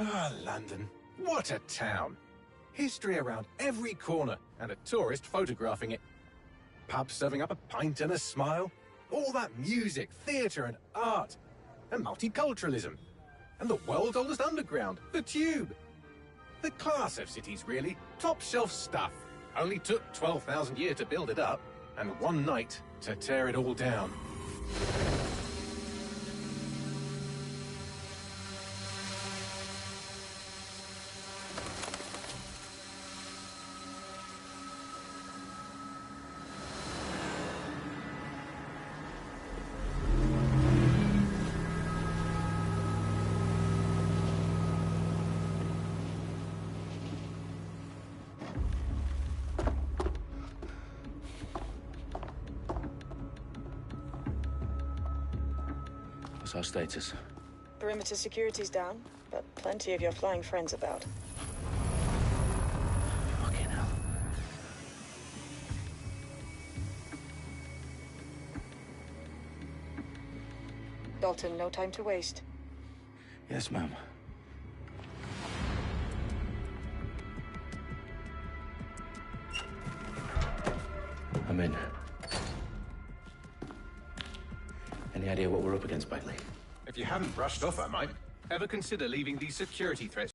Ah, London. What a town. History around every corner, and a tourist photographing it. Pubs serving up a pint and a smile. All that music, theatre and art. And multiculturalism. And the world's oldest underground, the Tube. The class of cities, really. Top shelf stuff. Only took 12,000 years to build it up, and one night to tear it all down. What's our status? Perimeter security's down, but plenty of your flying friends about. Fucking hell. Dalton, no time to waste. Yes, ma'am. I'm in. Any idea what we're up against, Bagley? If you haven't brushed off, I might. Ever consider leaving these security threats?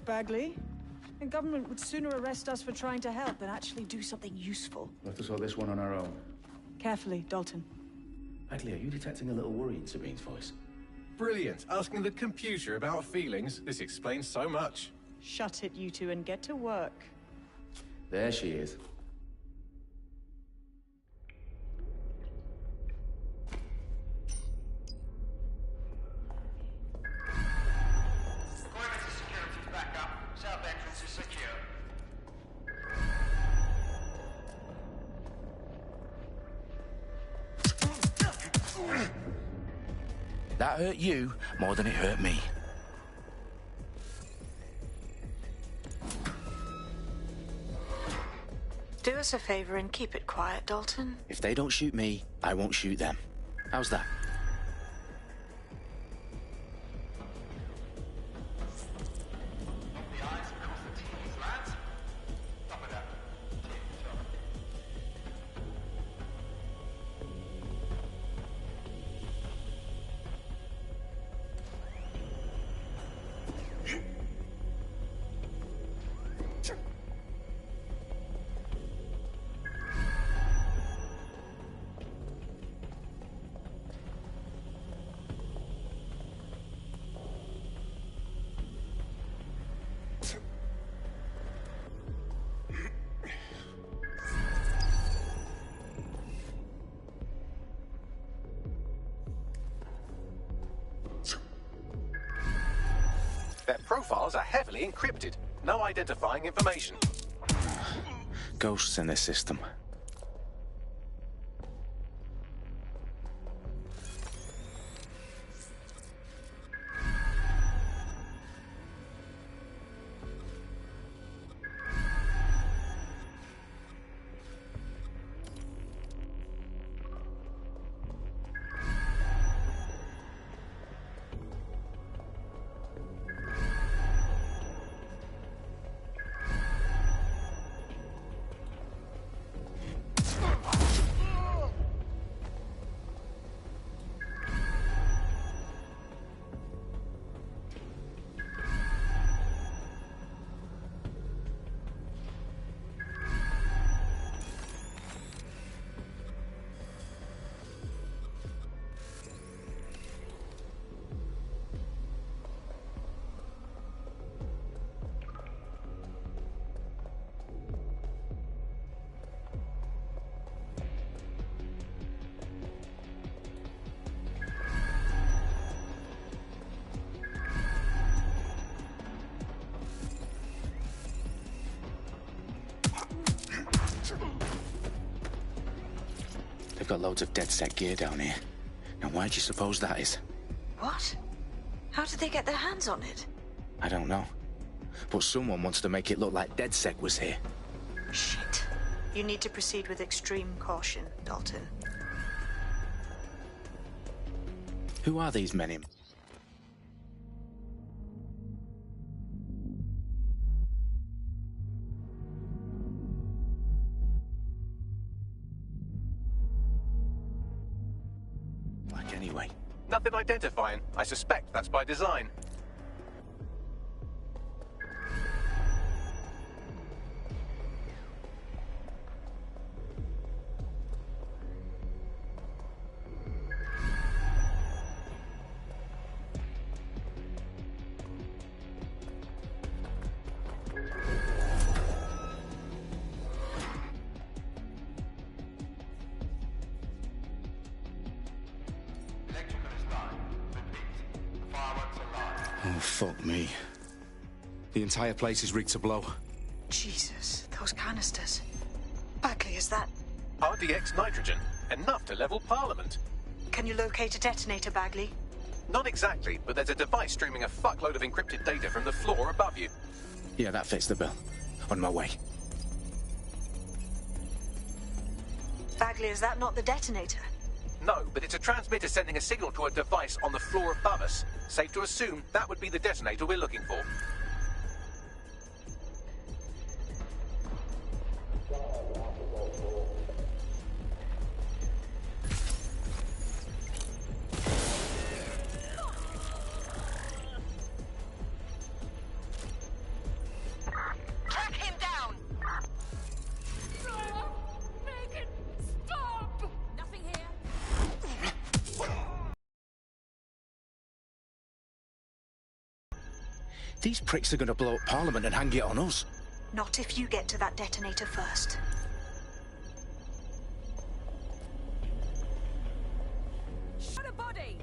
Bagley, the government would sooner arrest us for trying to help than actually do something useful. We'll have to sort this one on our own. Carefully, Dalton. Bagley, are you detecting a little worry in Sabine's voice? Brilliant. Asking the computer about feelings. This explains so much. Shut it, you two, and get to work. There she is. That hurt you more than it hurt me. Do us a favor and keep it quiet, Dalton. If they don't shoot me, I won't shoot them. How's that? Their profiles are heavily encrypted. No identifying information. Ghosts in this system. They've got loads of DedSec gear down here. Now, why do you suppose that is? What? How did they get their hands on it? I don't know. But someone wants to make it look like DedSec was here. Shit. You need to proceed with extreme caution, Dalton. Who are these men in? anyway? Nothing identifying. I suspect that's by design. Oh, fuck me. The entire place is rigged to blow. Jesus, those canisters. Bagley, is that... RDX nitrogen. Enough to level Parliament. Can you locate a detonator, Bagley? Not exactly, but there's a device streaming a fuckload of encrypted data from the floor above you. Yeah, that fits the bill. On my way. Bagley, is that not the detonator? No, but it's a transmitter sending a signal to a device on the floor above us. Safe to assume that would be the detonator we're looking for. Track him down! Make it stop! Nothing here. These pricks are gonna blow up Parliament and hang it on us. Not if you get to that detonator first. Shut a body!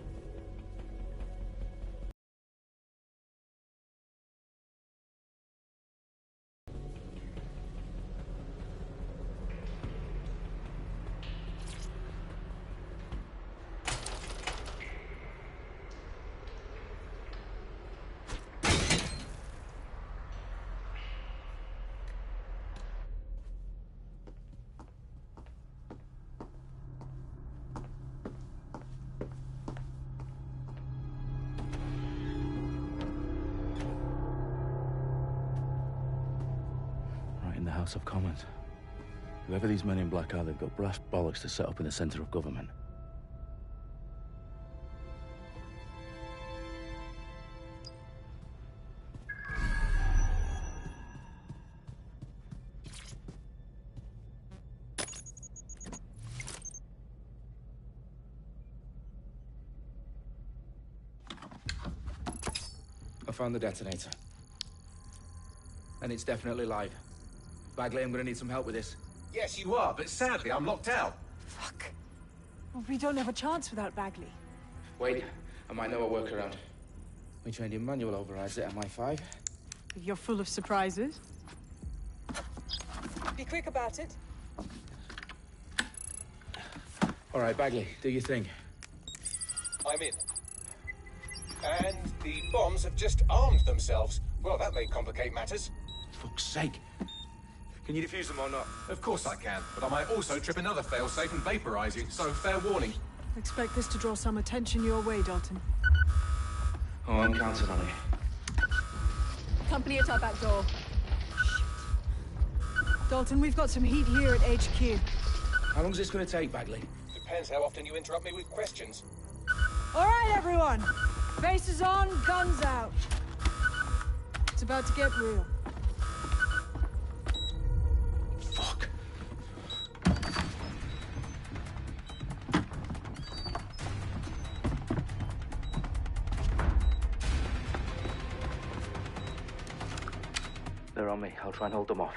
Right in the House of Commons. Whoever these men in black are, they've got brass bollocks to set up in the centre of government. I found the detonator. And it's definitely live. Bagley, I'm gonna need some help with this. Yes, you are, but sadly I'm locked out. Fuck. Well, we don't have a chance without Bagley. Wait, I might know a workaround. We trained in manual overrides at MI5. You're full of surprises. Be quick about it. All right, Bagley, do your thing. I'm in. And the bombs have just armed themselves. Well, that may complicate matters. Fuck's sake. Can you defuse them or not? Of course I can, but I might also trip another failsafe and vaporize you, so fair warning. Expect this to draw some attention your way, Dalton. Oh, I'm counting on it. Company at our back door. Dalton, we've got some heat here at HQ. How long's this gonna take, Bagley? Depends how often you interrupt me with questions. All right, everyone. Faces on, guns out. It's about to get real. Fuck. They're on me. I'll try and hold them off.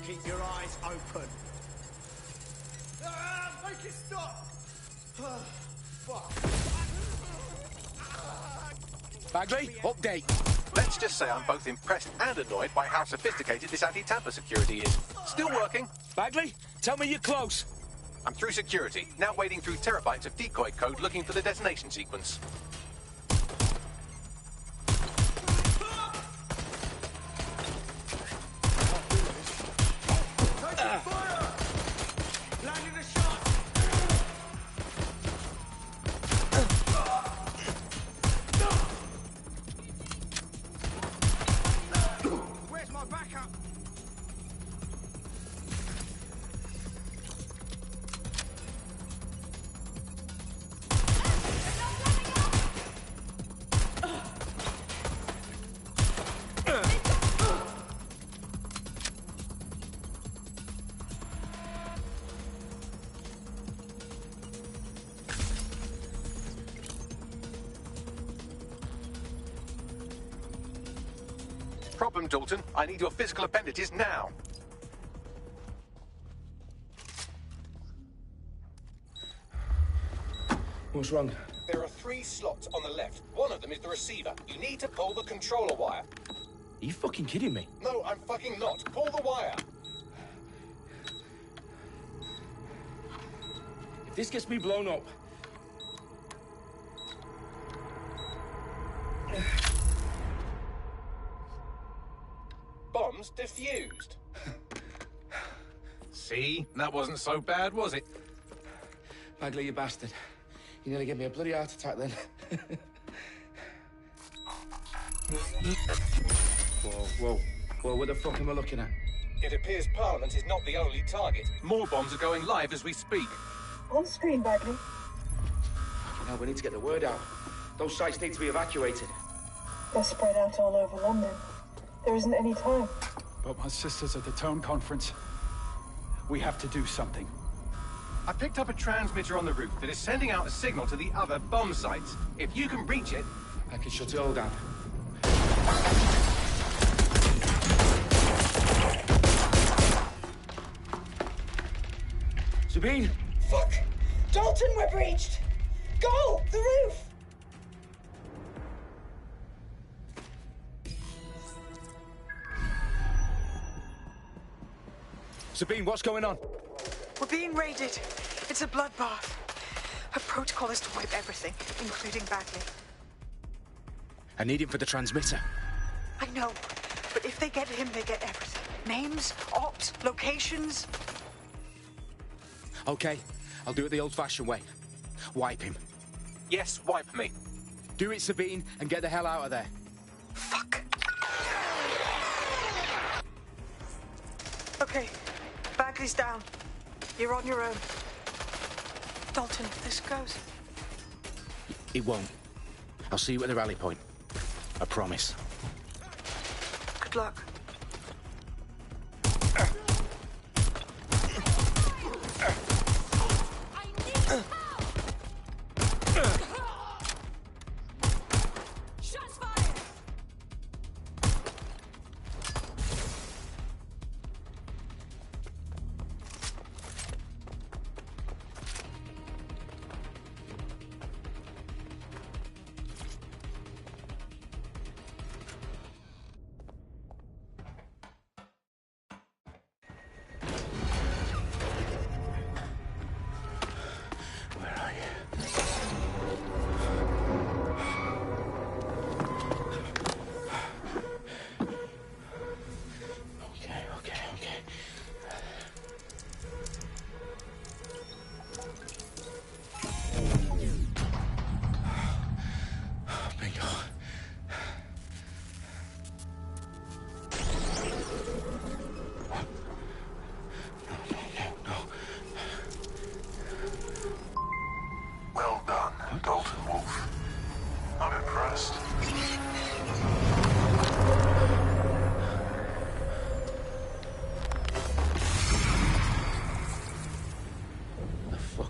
Keep your eyes open. Make it stop! Fuck. Bagley, update. Let's just say I'm both impressed and annoyed by how sophisticated this anti-tamper security is. Still working. Bagley, tell me you're close. I'm through security, now wading through terabytes of decoy code looking for the detonation sequence. Where's my backup? problem, Dalton. I need your physical appendages now. What's wrong? There are 3 slots on the left. One of them is the receiver. You need to pull the controller wire. Are you fucking kidding me? No, I'm fucking not. Pull the wire. If this gets me blown up... Bombs defused. See? That wasn't so bad, was it? Bagley, you bastard. You nearly gave me a bloody heart attack then. Whoa. What the fuck am I looking at? It appears Parliament is not the only target. More bombs are going live as we speak. On screen, Bagley. Now we need to get the word out. Those sites need to be evacuated. They're spread out all over London. There isn't any time. But my sister's at the town conference. We have to do something. I picked up a transmitter on the roof that is sending out a signal to the other bomb sites. If you can reach it... I can shut it all down. Sabine! Fuck! Dalton, we're breached! Go! The roof! Sabine, what's going on? We're being raided. It's a bloodbath. Her protocol is to wipe everything, including Bagley. I need him for the transmitter. I know, but if they get him, they get everything. Names, ops, locations. Okay, I'll do it the old-fashioned way. Wipe him. Yes, wipe me. Do it, Sabine, and get the hell out of there. Fuck. Okay, Bagley's down. You're on your own. Dalton, if this goes... It won't. I'll see you at the rally point. I promise. Good luck. Shots fired!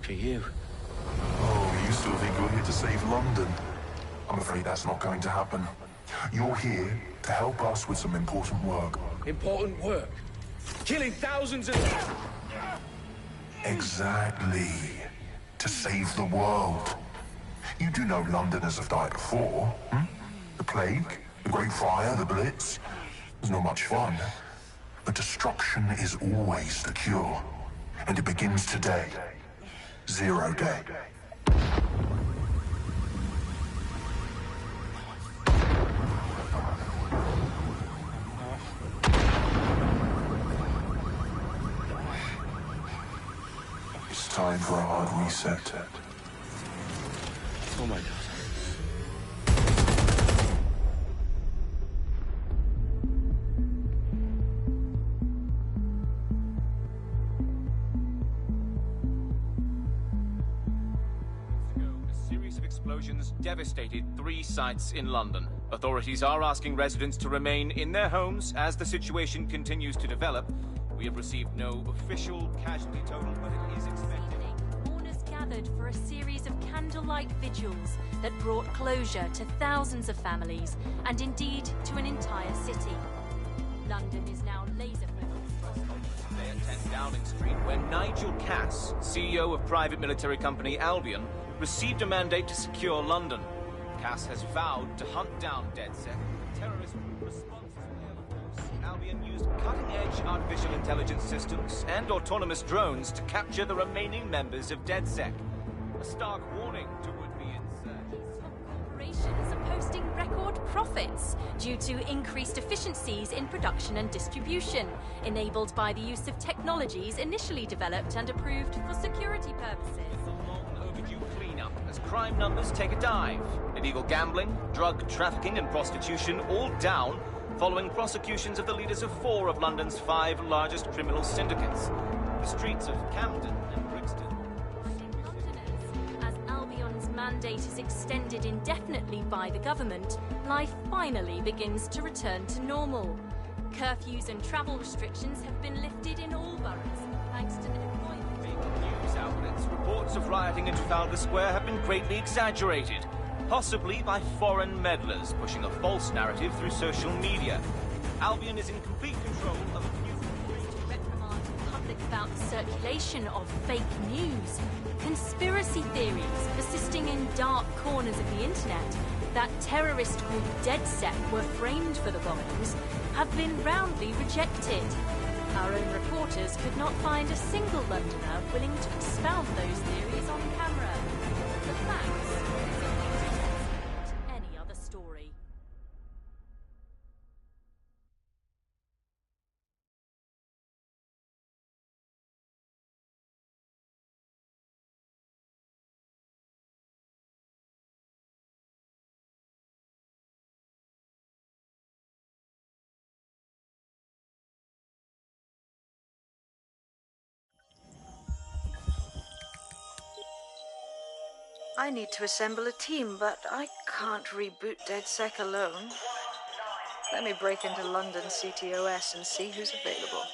For you. Oh, you still think you're here to save London? I'm afraid that's not going to happen. You're here to help us with some important work. Important work? Killing thousands of... Exactly. To save the world. You do know Londoners have died before, hmm? The Plague, the Great Fire, the Blitz. It's not much fun. But destruction is always the cure. And it begins today. 0 day. It's time for a hard reset. Oh my God. Explosions devastated 3 sites in London. Authorities are asking residents to remain in their homes as the situation continues to develop. We have received no official casualty total, but it is expected. Owners can't gathered for a series of candlelight vigils that brought closure to thousands of families and indeed to an entire city. London is now laser-focused. They at 10 Downing Street, where Nigel Cass, CEO of private military company Albion, received a mandate to secure London. Cass has vowed to hunt down DedSec, terrorist responses. Albion used cutting-edge artificial intelligence systems and autonomous drones to capture the remaining members of DedSec. A stark warning to would-be insurgents. Corporations are posting record profits due to increased efficiencies in production and distribution, enabled by the use of technologies initially developed and approved for security purposes. Overdue cleanup as crime numbers take a dive. Illegal gambling, drug trafficking and prostitution all down following prosecutions of the leaders of 4 of London's 5 largest criminal syndicates. The streets of Camden and Brixton. Londoners, as Albion's mandate is extended indefinitely by the government, life finally begins to return to normal. Curfews and travel restrictions have been lifted in all boroughs, thanks to the deployment. News outlets, reports of rioting in Trafalgar Square have been greatly exaggerated, possibly by foreign meddlers pushing a false narrative through social media. Albion is in complete control of a few... To reprimand the public about the circulation of fake news, conspiracy theories persisting in dark corners of the internet that terrorist group DedSec were framed for the bombings have been roundly rejected. Our own reporters could not find a single Londoner willing to expound those theories on camera. The facts simply any other story. I need to assemble a team, but I can't reboot DedSec alone. Let me break into London CTOS and see who's available.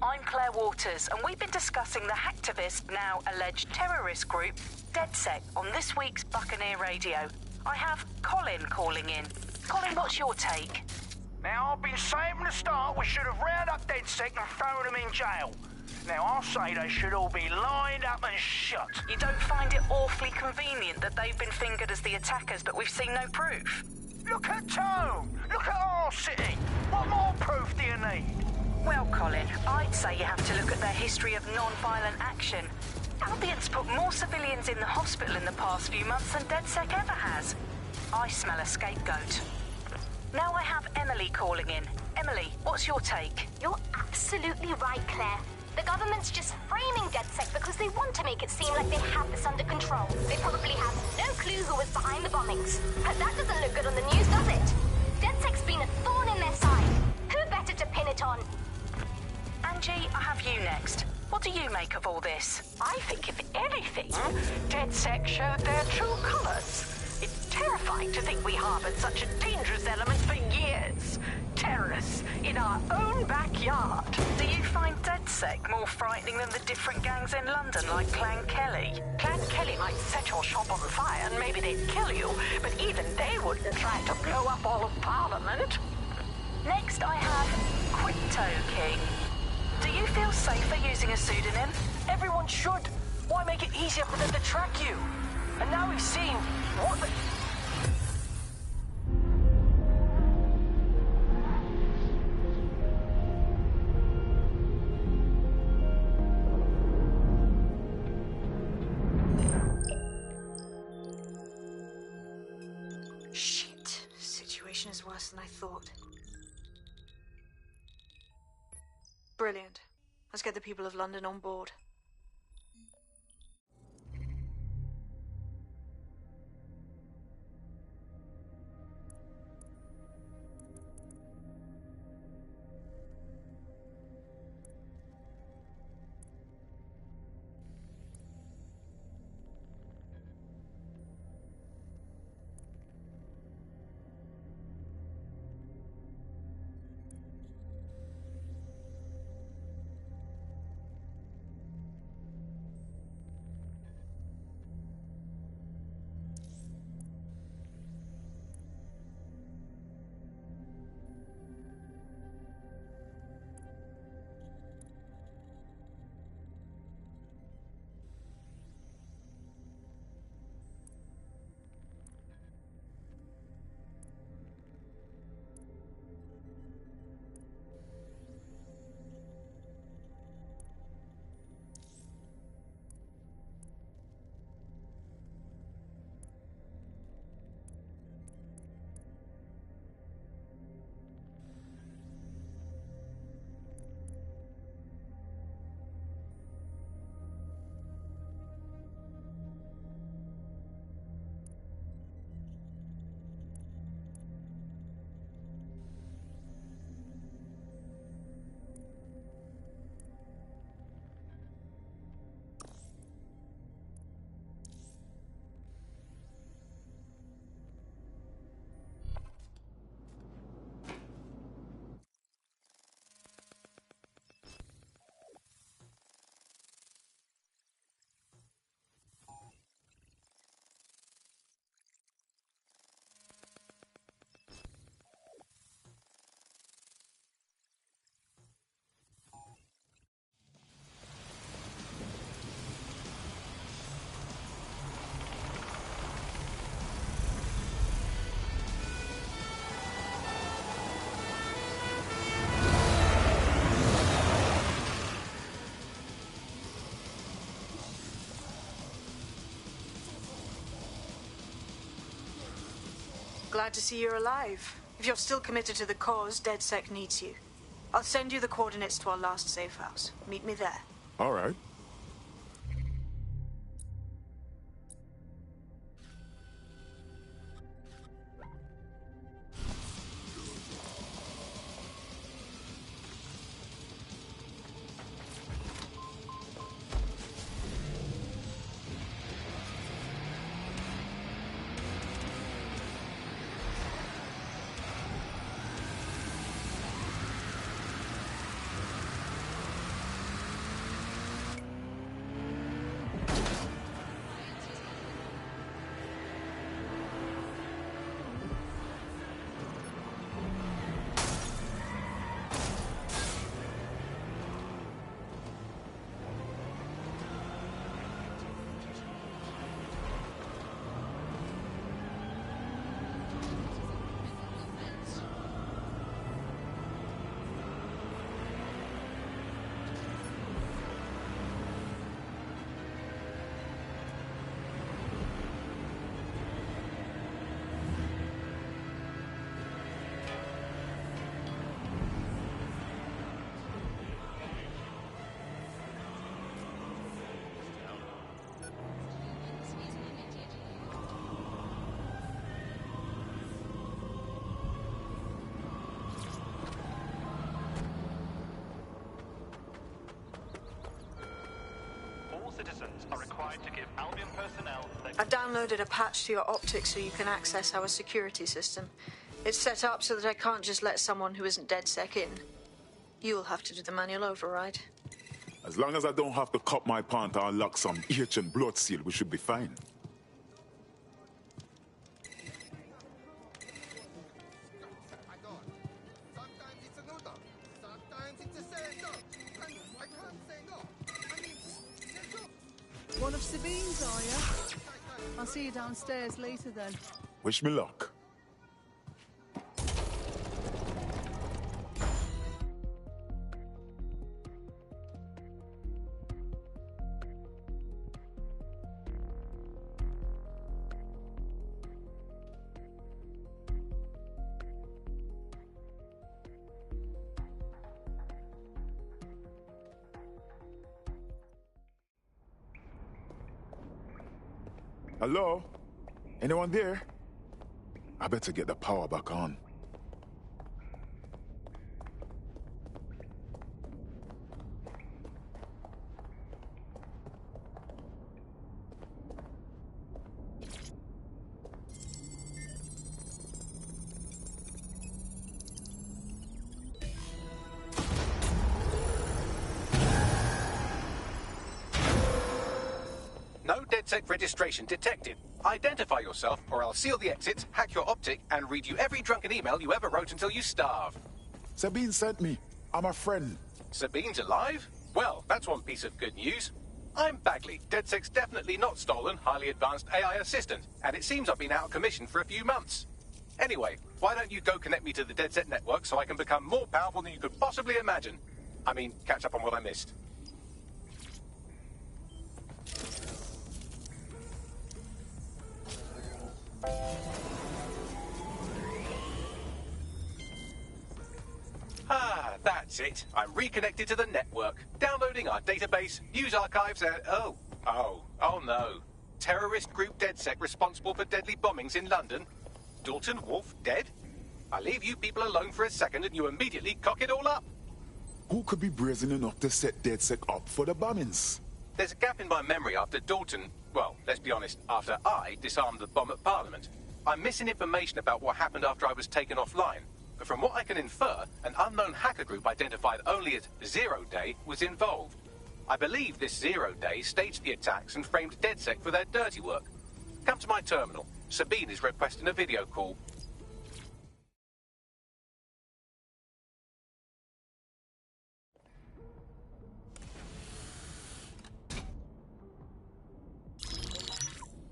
I'm Claire Waters, and we've been discussing the hacktivist, now alleged terrorist group, DedSec, on this week's Buccaneer Radio. I have Colin calling in. Colin, what's your take? Now, I've been saying from the start we should have rounded up DedSec and thrown them in jail. Now, I'll say they should all be lined up and shot. You don't find it awfully convenient that they've been fingered as the attackers, but we've seen no proof? Look at Tone! Look at our city! What more proof do you need? Well, Colin, I'd say you have to look at their history of non-violent action. Albion's put more civilians in the hospital in the past few months than DedSec ever has. I smell a scapegoat. Now I have Emily calling in. Emily, what's your take? You're absolutely right, Claire. The government's just framing DedSec because they want to make it seem like they have this under control. They probably have no clue who was behind the bombings. But that doesn't look good on the news, does it? DedSec's been a thorn in their side. Who better to pin it on? Angie, I have you next. What do you make of all this? I think, if anything, DedSec showed their true colors. It's terrifying to think we harbored such a dangerous element for years. Terrorists in our own backyard. Do you find DedSec more frightening than the different gangs in London, like Clan Kelly? Clan Kelly might set your shop on fire and maybe they'd kill you, but even they wouldn't try to blow up all of Parliament. Next I have Crypto King. Do you feel safer using a pseudonym? Everyone should. Why make it easier for them to track you? And now we've seen what the... Shit. Situation is worse than I thought. Brilliant. Let's get the people of London on board. glad to see you're alive. If you're still committed to the cause, DedSec needs you. I'll send you the coordinates to our last safe house. Meet me there. All right. Citizens are required to give Albion personnel... I've downloaded a patch to your optics so you can access our security system. It's set up so that I can't just let someone who isn't DedSec in. You'll have to do the manual override. As long as I don't have to cut my pant or lock some ancient blood seal, we should be fine. One of Sabine's, are you? I'll see you downstairs later then. Wish me luck. Hello? Anyone there? I better get the power back on. No DedSec registration detected. Identify yourself, or I'll seal the exits, hack your optic, and read you every drunken email you ever wrote until you starve. Sabine sent me. I'm a friend. Sabine's alive? Well, that's one piece of good news. I'm Bagley, DedSec's definitely not stolen, highly advanced AI assistant, and it seems I've been out of commission for a few months. Anyway, why don't you go connect me to the DedSec network so I can become more powerful than you could possibly imagine? I mean, catch up on what I missed. Ah, that's it. I'm reconnected to the network. Downloading our database, news archives, and... Oh no. Terrorist group DedSec responsible for deadly bombings in London. Dalton Wolf dead? I leave you people alone for a second and you immediately cock it all up. Who could be brazen enough to set DedSec up for the bombings? There's a gap in my memory after Dalton... Well, let's be honest, after I disarmed the bomb at Parliament. I'm missing information about what happened after I was taken offline. But from what I can infer, an unknown hacker group identified only as Zero Day was involved. I believe this Zero Day staged the attacks and framed DedSec for their dirty work. Come to my terminal. Sabine is requesting a video call.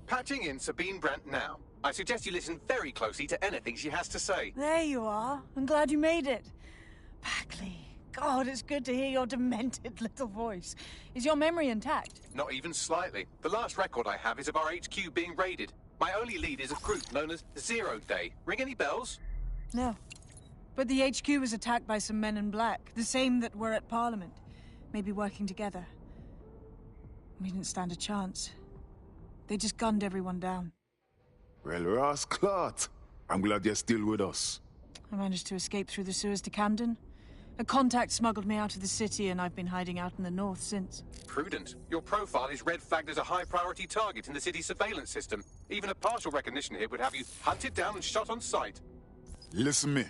Patching in Sabine Brandt now. I suggest you listen very closely to anything she has to say. There you are. I'm glad you made it. Bagley. God, it's good to hear your demented little voice. Is your memory intact? Not even slightly. The last record I have is of our HQ being raided. My only lead is a group known as Zero Day. Ring any bells? No. But the HQ was attacked by some men in black, the same that were at Parliament. Maybe working together. We didn't stand a chance. They just gunned everyone down. Well, Ross Clot, I'm glad you're still with us. I managed to escape through the sewers to Camden. A contact smuggled me out of the city, and I've been hiding out in the north since. Prudent. Your profile is red flagged as a high-priority target in the city's surveillance system. Even a partial recognition here would have you hunted down and shot on sight. Listen me.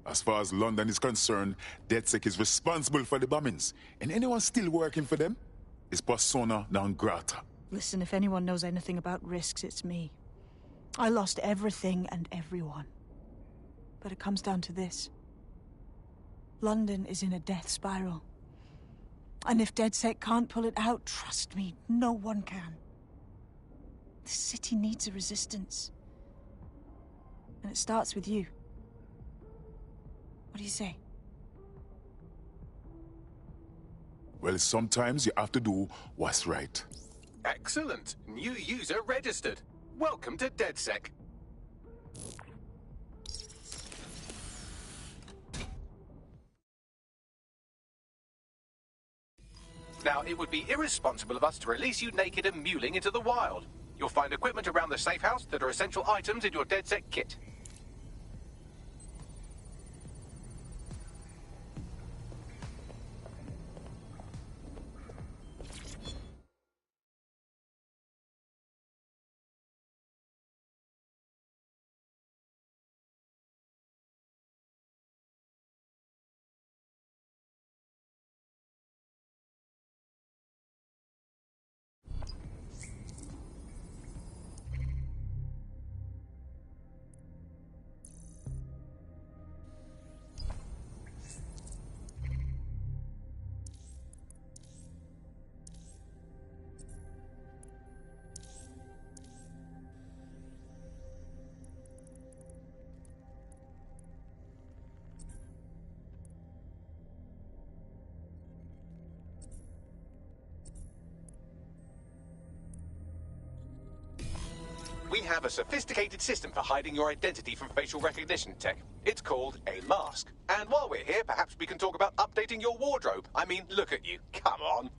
As far as London is concerned, DedSec is responsible for the bombings. And anyone still working for them is persona non grata. Listen, if anyone knows anything about risks, it's me. I lost everything and everyone. But it comes down to this. London is in a death spiral. And if DedSec can't pull it out, trust me, no one can. The city needs a resistance. And it starts with you. What do you say? Well, sometimes you have to do what's right. Excellent. New user registered. Welcome to DedSec. Now, it would be irresponsible of us to release you naked and mewling into the wild. You'll find equipment around the safe house that are essential items in your DedSec kit. We have a sophisticated system for hiding your identity from facial recognition tech. It's called a mask. And while we're here, perhaps we can talk about updating your wardrobe. I mean, look at you. Come on.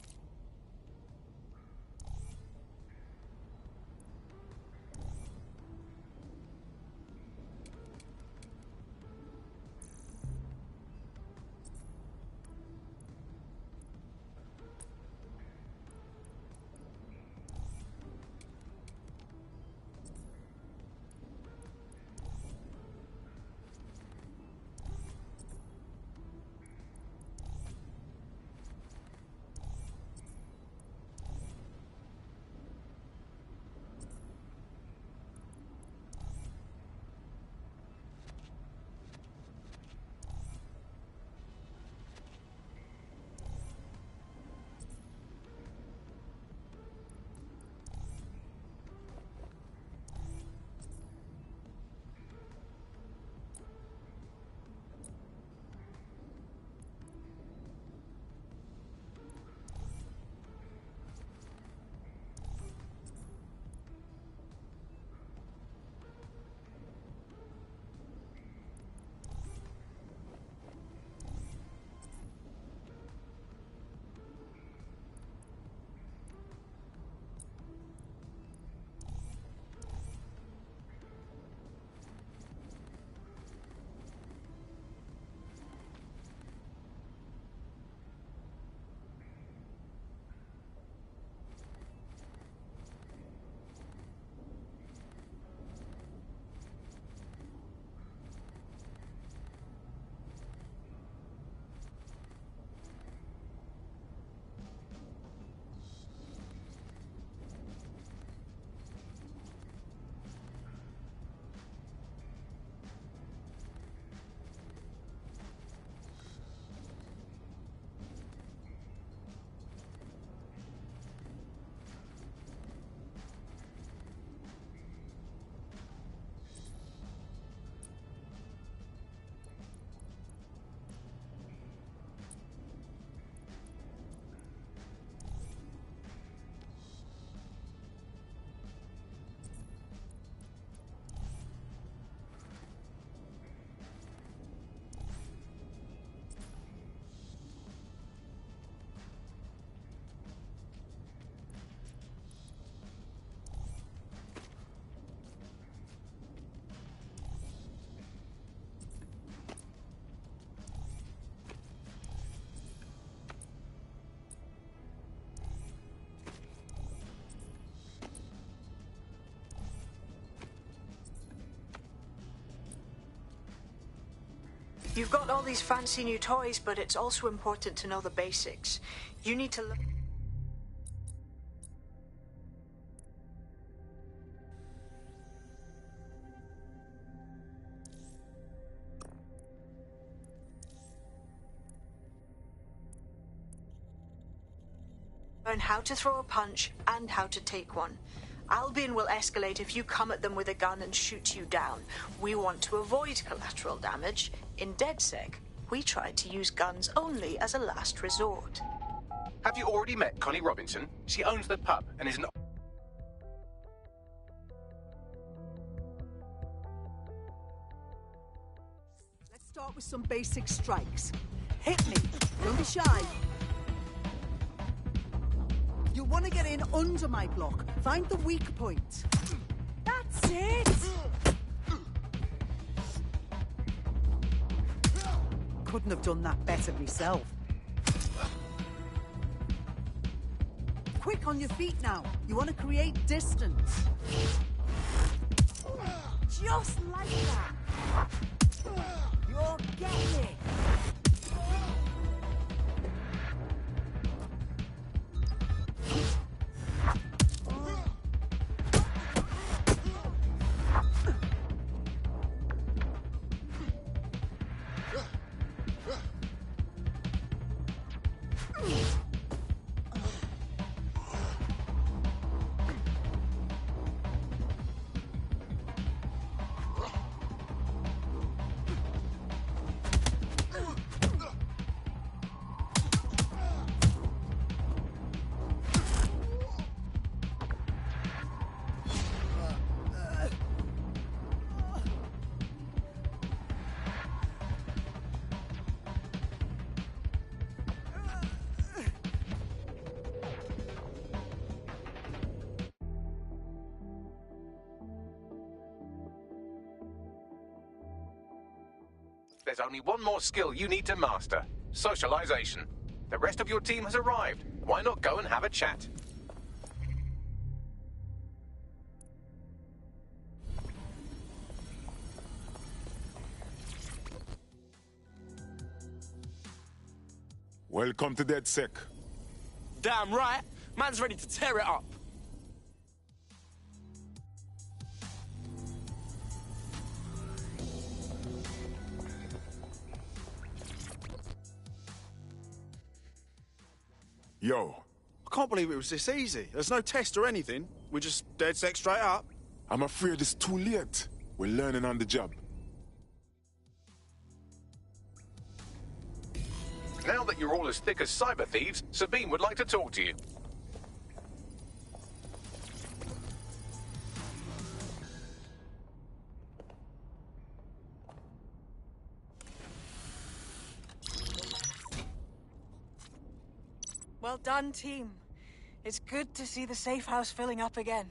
You've got all these fancy new toys, but it's also important to know the basics. You need to look... learn how to throw a punch and how to take one. Albion will escalate if you come at them with a gun and shoot you down. We want to avoid collateral damage. In DedSec, we tried to use guns only as a last resort. Have you already met Connie Robinson? She owns the pub and is an... Let's start with some basic strikes. Hit me. Don't be shy. You'll want to get in under my block. Find the weak point. That's it! Couldn't have done that better myself. Quick on your feet now. You want to create distance. Just like that. You're getting it. There's only one more skill you need to master. Socialization. The rest of your team has arrived. Why not go and have a chat? Welcome to DedSec. Damn right. Man's ready to tear it up. Yo. I can't believe it was this easy. There's no test or anything. We just DedSec straight up. I'm afraid it's too late. We're learning on the job. Now that you're all as thick as cyber thieves, Sabine would like to talk to you. Well done, team. It's good to see the safe house filling up again.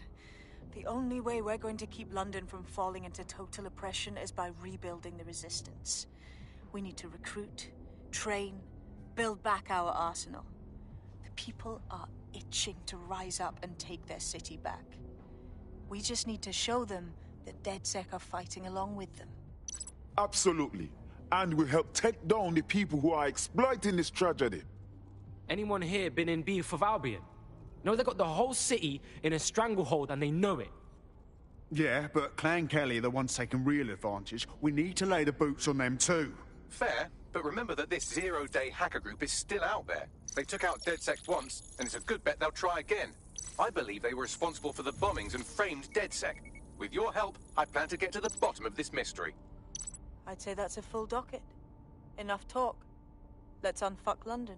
The only way we're going to keep London from falling into total oppression is by rebuilding the resistance. We need to recruit, train, build back our arsenal. The people are itching to rise up and take their city back. We just need to show them that DedSec are fighting along with them. Absolutely. And we'll help take down the people who are exploiting this tragedy. Anyone here been in beef with Albion? No, they got the whole city in a stranglehold and they know it. Yeah, but Clan Kelly are the ones taking real advantage. We need to lay the boots on them too. Fair, but remember that this zero-day hacker group is still out there. They took out DedSec once, and it's a good bet they'll try again. I believe they were responsible for the bombings and framed DedSec. With your help, I plan to get to the bottom of this mystery. I'd say that's a full docket. Enough talk. Let's unfuck London.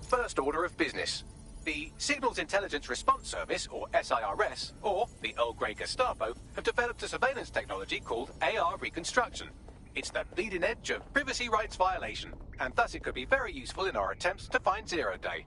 First order of business. The Signals Intelligence Response Service, or SIRS, or the Earl Grey Gestapo, have developed a surveillance technology called AR Reconstruction. It's the leading edge of privacy rights violation, and thus it could be very useful in our attempts to find Zero Day.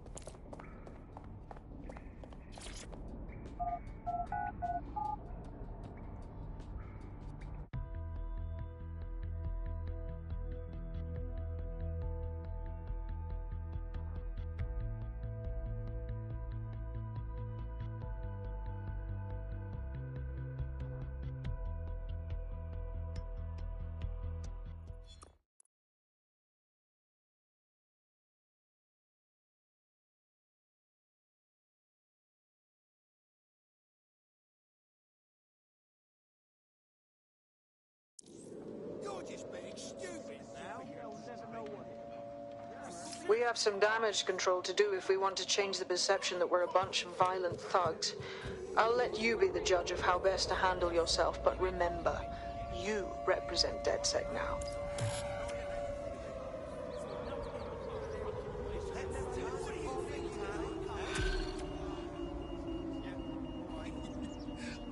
We have some damage control to do if we want to change the perception that we're a bunch of violent thugs. I'll let you be the judge of how best to handle yourself, but remember, you represent DedSec now.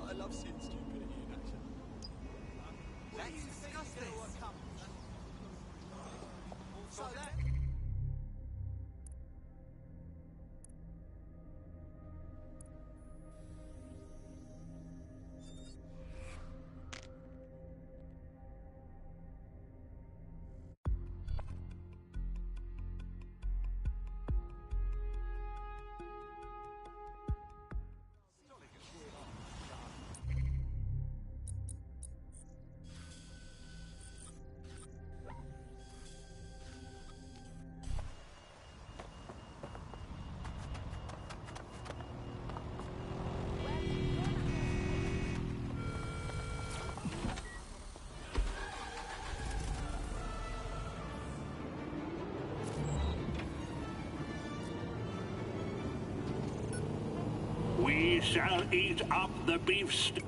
I love seeing stupidity in action. Let's discuss this. So that... We shall eat up the beef stew.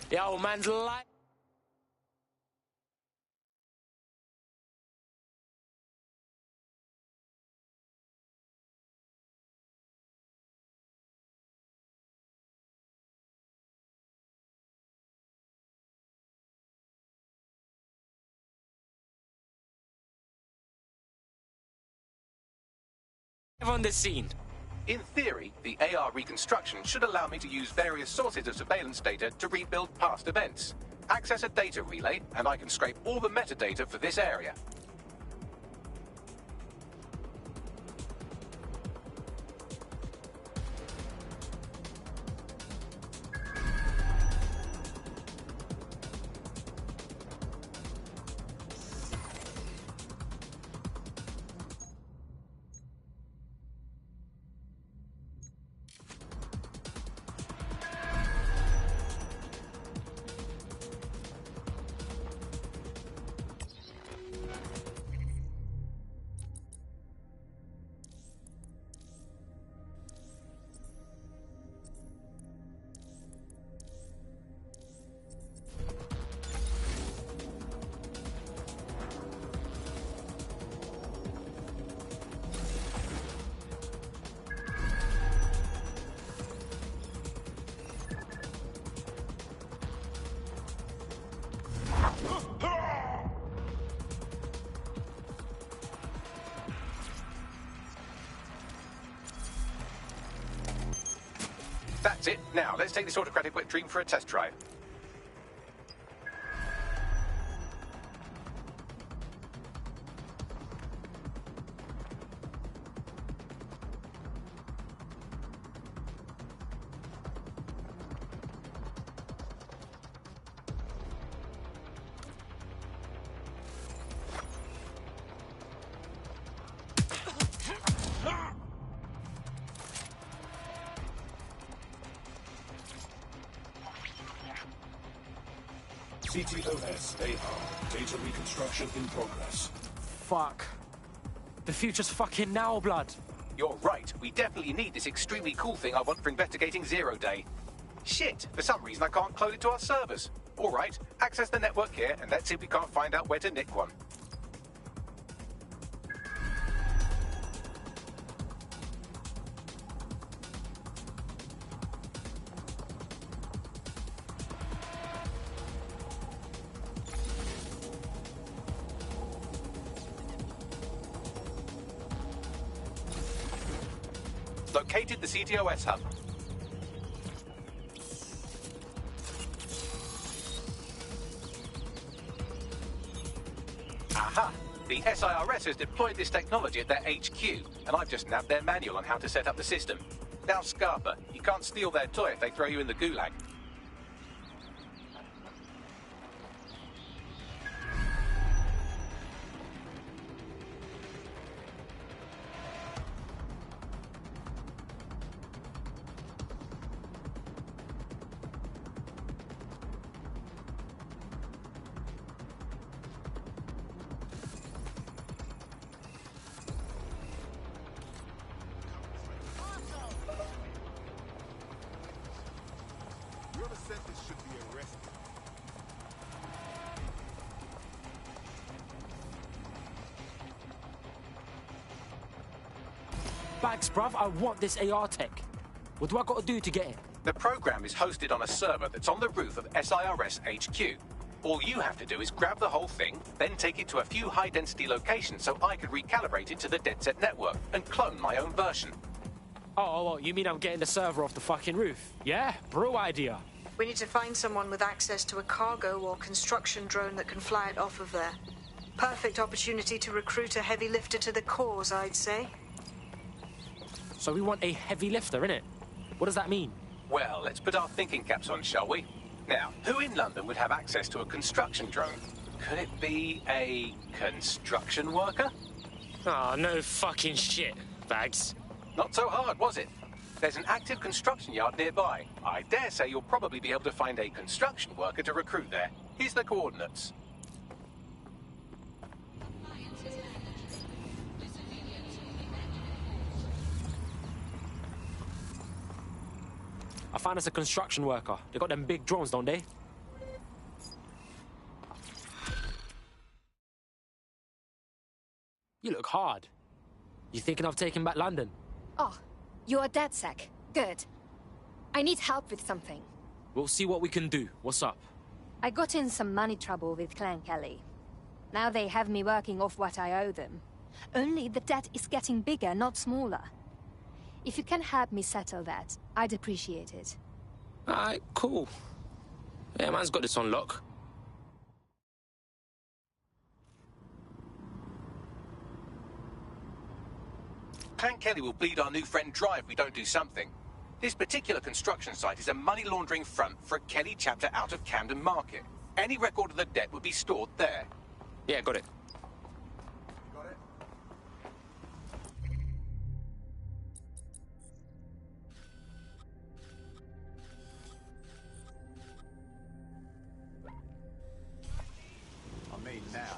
The old man's like... on the scene. In theory, the AR reconstruction should allow me to use various sources of surveillance data to rebuild past events. Access a data relay, and I can scrape all the metadata for this area. That's it. Now, let's take this autocratic wet dream for a test drive. CTOS AR. Data reconstruction in progress. Fuck. The future's fucking now, blood. You're right. We definitely need this extremely cool thing I want for investigating Zero Day. Shit. For some reason, I can't clone it to our servers. All right. Access the network here, and let's see if we can't find out where to nick one. Located the CTOS hub. Aha! The SIRS has deployed this technology at their HQ, and I've just nabbed their manual on how to set up the system. Now, Scarpa, you can't steal their toy if they throw you in the gulag. Whoever said this should be arrested. Bags, bruv, I want this AR tech. What do I gotta do to get it? The program is hosted on a server that's on the roof of SIRS HQ. All you have to do is grab the whole thing, then take it to a few high-density locations so I can recalibrate it to the DedSec network and clone my own version. Oh, you mean I'm getting the server off the fucking roof? Yeah, bro idea. We need to find someone with access to a cargo or construction drone that can fly it off of there. Perfect opportunity to recruit a heavy lifter to the cause, I'd say. So we want a heavy lifter, innit? What does that mean? Well, let's put our thinking caps on, shall we? Now, who in London would have access to a construction drone? Could it be a construction worker? Oh, no fucking shit, Bags. Not so hard, was it? There's an active construction yard nearby. I dare say you'll probably be able to find a construction worker to recruit there. Here's the coordinates. I found us a construction worker. They got them big drones, don't they? You look hard. You thinking of taking back London? Oh, you're DedSec. Good. I need help with something. We'll see what we can do. What's up? I got in some money trouble with Clan Kelly. Now they have me working off what I owe them. Only the debt is getting bigger, not smaller. If you can help me settle that, I'd appreciate it. Alright, cool. Yeah, man's got this on lock. Clan Kelly will bleed our new friend dry if we don't do something. This particular construction site is a money laundering front for a Kelly chapter out of Camden Market. Any record of the debt would be stored there. Yeah, got it. I mean now.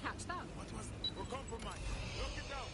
catch that. What was it? We're compromised. Look it down.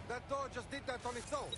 That door just did that on its own.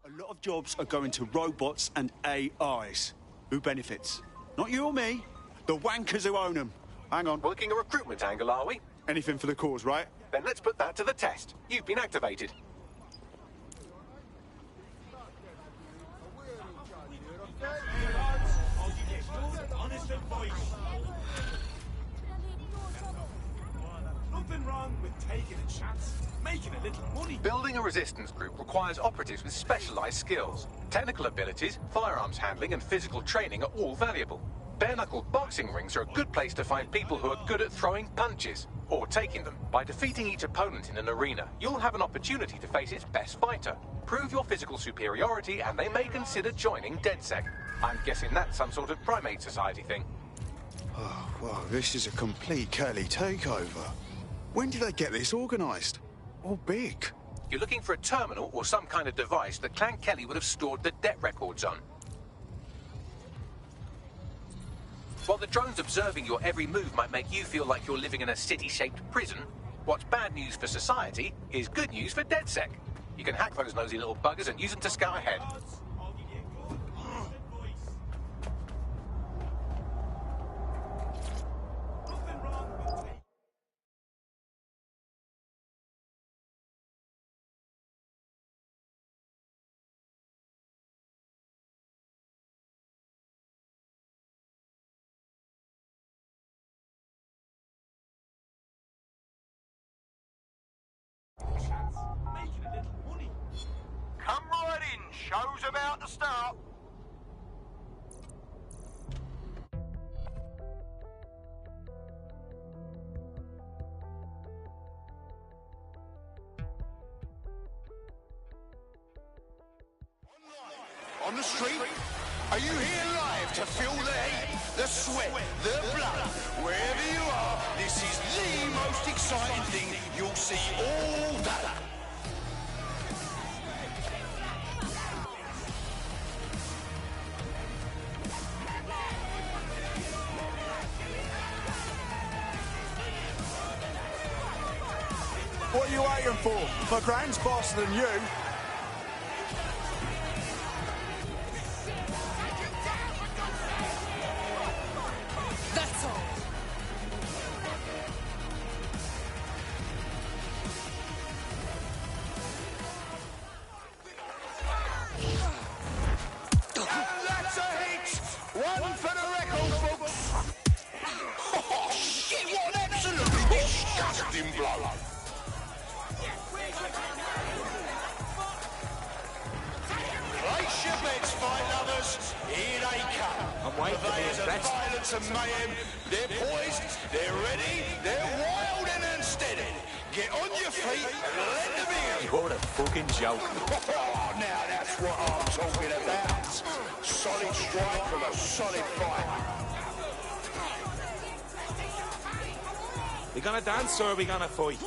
A lot of jobs are going to robots and AIs. Who benefits? Not you or me. The wankers who own them. Hang on. Working a recruitment angle, are we? Anything for the cause, right? Then let's put that to the test. You've been activated. Honest advice. Nothing wrong with taking a chance, making a little money. Building a resistance group requires operatives with specialized skills. Technical abilities, firearms handling, and physical training are all valuable. Bare-knuckle boxing rings are a good place to find people who are good at throwing punches, or taking them. By defeating each opponent in an arena, you'll have an opportunity to face its best fighter. Prove your physical superiority, and they may consider joining DedSec. I'm guessing that's some sort of primate society thing. Oh, wow, this is a complete Kelly takeover. When did they get this organised? Or big? You're looking for a terminal or some kind of device that Clan Kelly would have stored the debt records on. While the drones observing your every move might make you feel like you're living in a city-shaped prison, what's bad news for society is good news for DedSec. You can hack those nosy little buggers and use them to scout ahead. Come right in, show's about to start. on the street? Are you here live to feel the heat, the sweat, the blood? Wherever you are, this is the most exciting thing you'll see all day. What are you waiting for? My grand's faster than you. That's all. And that's a hit! One for the record books! Oh, shit, what an absolutely disgusting blow! Place your bets, fight lovers. Here they come. I'm waiting for Purveyors the of best. violence and mayhem. They're poised, they're ready, they're wild and unsteady. Get on your feet and let them in. What a fucking joke. Oh, now that's what I'm talking about. Solid strike from a solid fight. We gonna dance or are we gonna fight?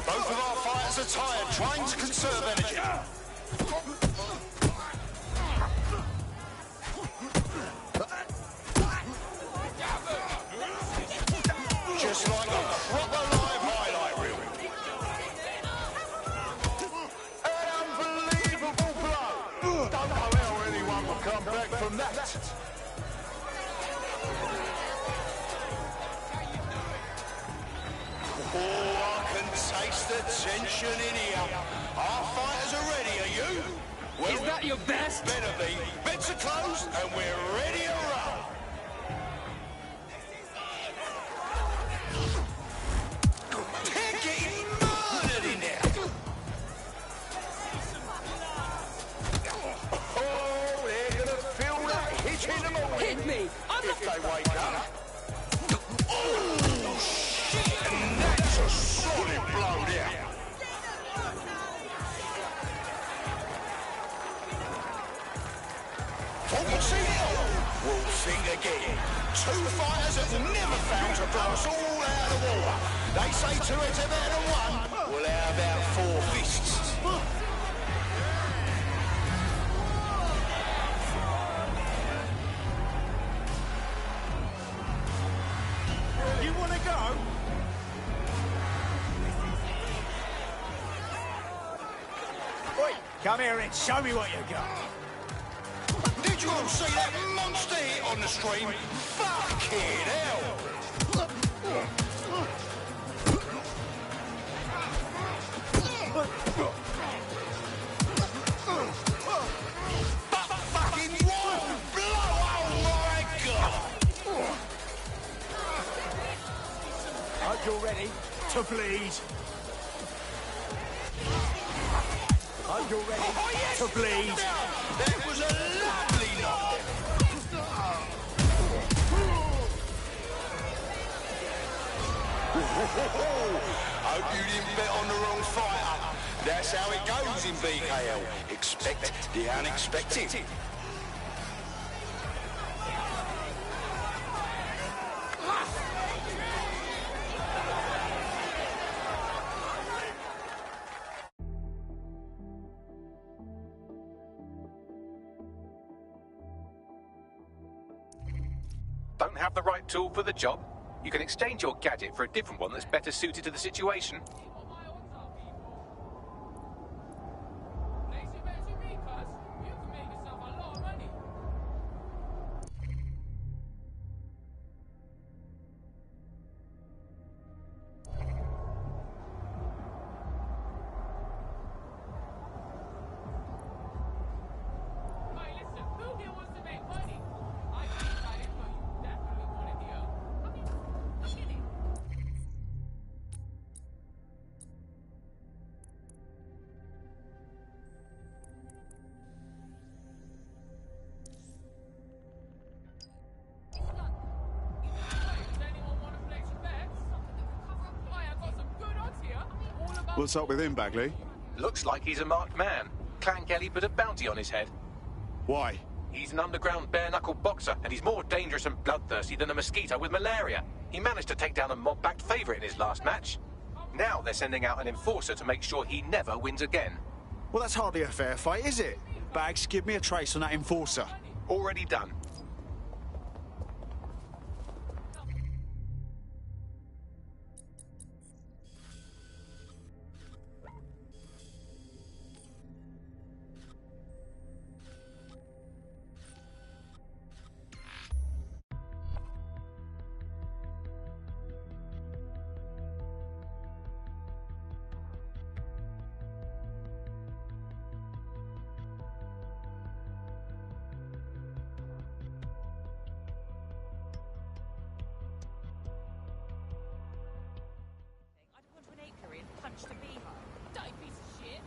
Both of our fighters are tired, trying to conserve energy. Just like a proper live highlight reel. An unbelievable blow. Don't know how anyone will come back from that. Oh, I can taste the tension in here. Our fighters are ready, are you? Well, is that your best? Better be. Bets are closed and we're ready to roll. They're getting murdered in there. Oh, they're gonna feel that hit in the morning. Hit me! I'm if they wake up. Oh, shit! And that's a solid blow there. We'll think again. Two fighters have never found to blow us all out of the water. They say two heads are better than one. Well, how about four fists? You want to go? Oi, come here and show me what you got. Did you all see that monster hit on the stream? Fucking hell! Fucking wild blow! Oh my god! Hope you're ready to bleed. Hope you're ready to bleed. That was a lovely knock. Hope you didn't bet on the wrong fighter. That's how it goes in BKL. Expect the unexpected. Don't have the right tool for the job? You can exchange your gadget for a different one that's better suited to the situation. What's up with him, Bagley? Looks like he's a marked man. Clan Kelly put a bounty on his head. Why? He's an underground bare-knuckle boxer, and he's more dangerous and bloodthirsty than a mosquito with malaria. He managed to take down a mob-backed favourite in his last match. Now they're sending out an enforcer to make sure he never wins again. Well, that's hardly a fair fight, is it? Bags, give me a trace on that enforcer. Already done. Punch the beaver. Dirty piece of shit.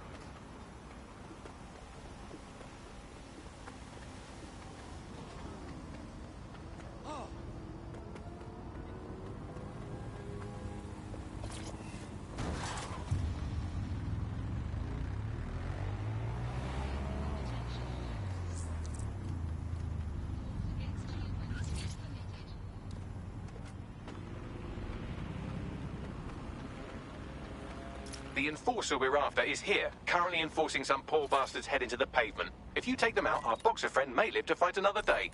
Oh. The enforcer we're after is here, currently enforcing some poor bastard's head into the pavement. If you take them out, our boxer friend may live to fight another day.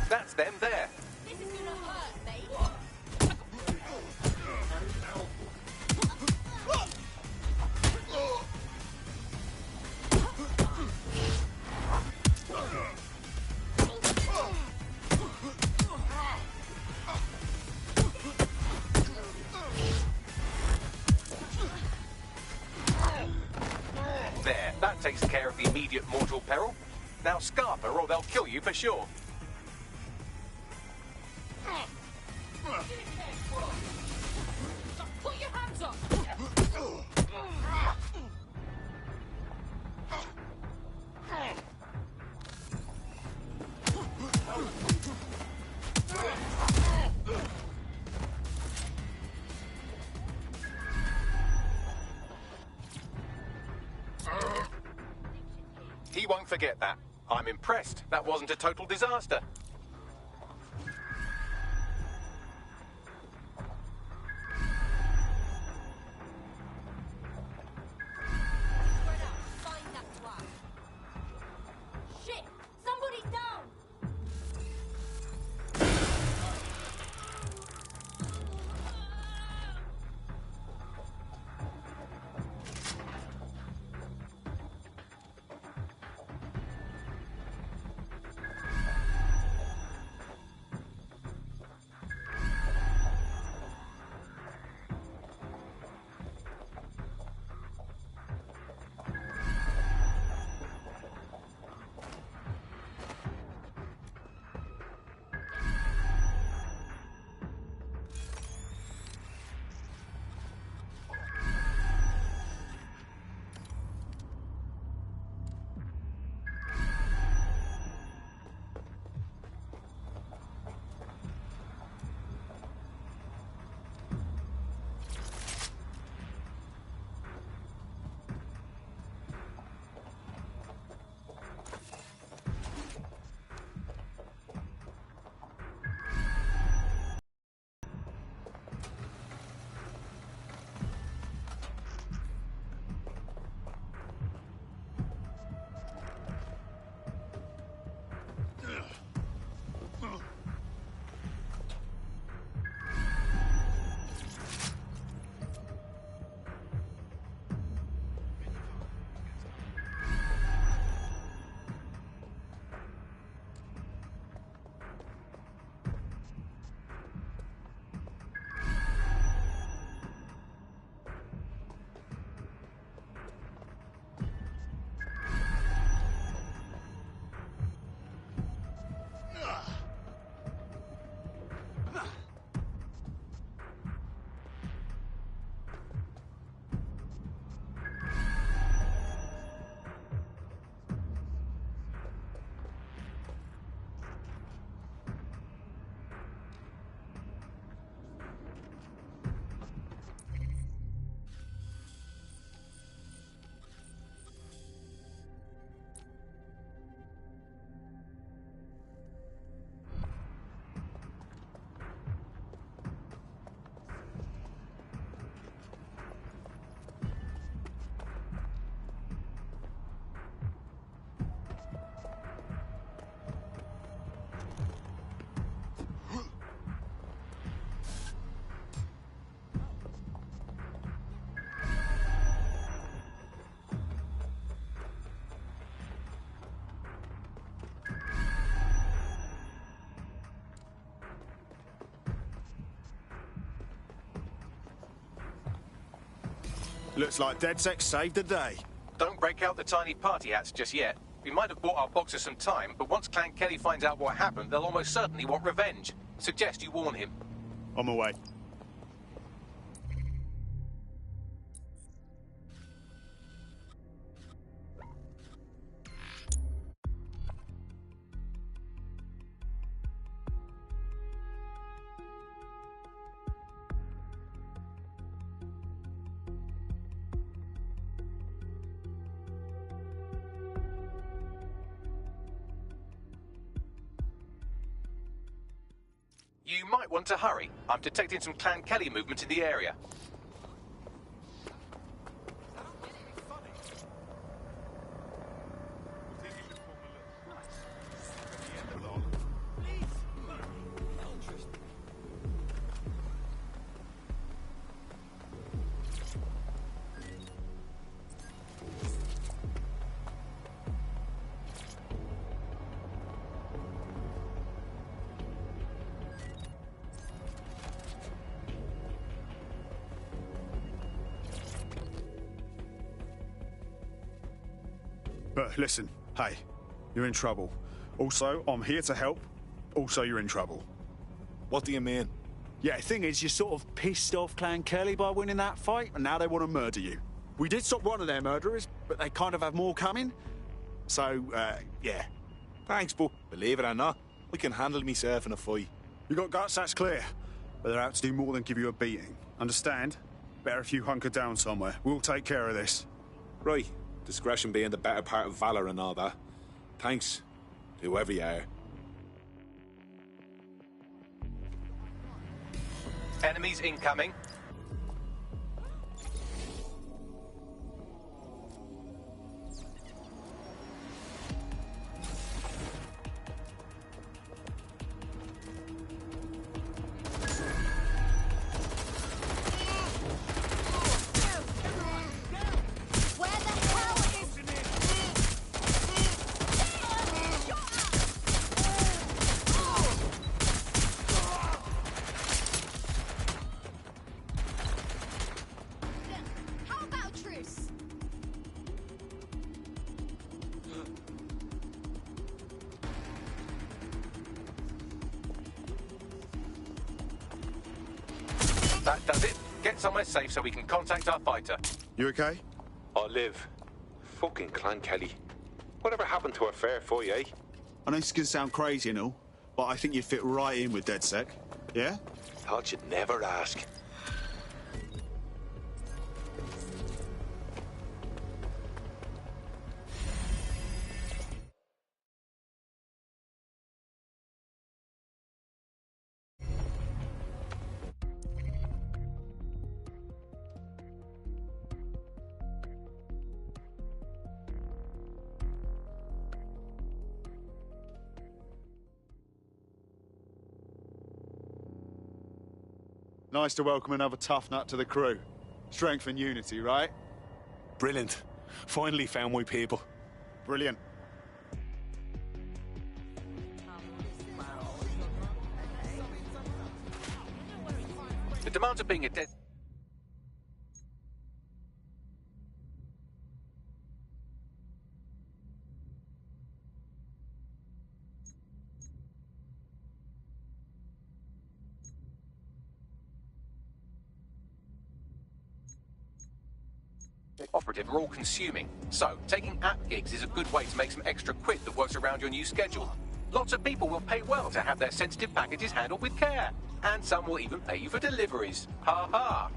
That's them there. This is gonna hurt, mate. There, that takes care of the immediate mortal peril. Now scarper or they'll kill you for sure. Put your hands up. He won't forget that. I'm impressed. That wasn't a total disaster. Shit! Somebody's down! Looks like DedSec saved the day. Don't break out the tiny party hats just yet. We might have bought our boxer some time, but once Clan Kelly finds out what happened, they'll almost certainly want revenge. Suggest you warn him. On my way. You might want to hurry. I'm detecting some Clan Kelly movement in the area. But listen, hey, you're in trouble. Also, I'm here to help. Also, you're in trouble. What do you mean? Yeah, thing is, you're sort of pissed off Clan Kelly by winning that fight, and now they want to murder you. We did stop one of their murderers, but they kind of have more coming. So, yeah. Thanks, but believe it or not, I can handle myself in a fight. You got guts, that's clear. But they're out to do more than give you a beating. Understand? Better if you hunker down somewhere. We'll take care of this. Right. Discretion being the better part of valor and all that. Thanks, whoever you are. Enemies incoming. That does it. Get somewhere safe so we can contact our fighter. You okay? I live. Fucking Clan Kelly. Whatever happened to our fair fight, eh? I know this is going to sound crazy and all, but I think you'd fit right in with DedSec. Yeah? Thought you'd never ask. Nice to welcome another tough nut to the crew. Strength and unity, right? Brilliant. Finally found my people. Brilliant. The demands of being a dead... operative are all consuming. So, taking app gigs is a good way to make some extra quid that works around your new schedule. Lots of people will pay well to have their sensitive packages handled with care. And some will even pay you for deliveries. Ha ha!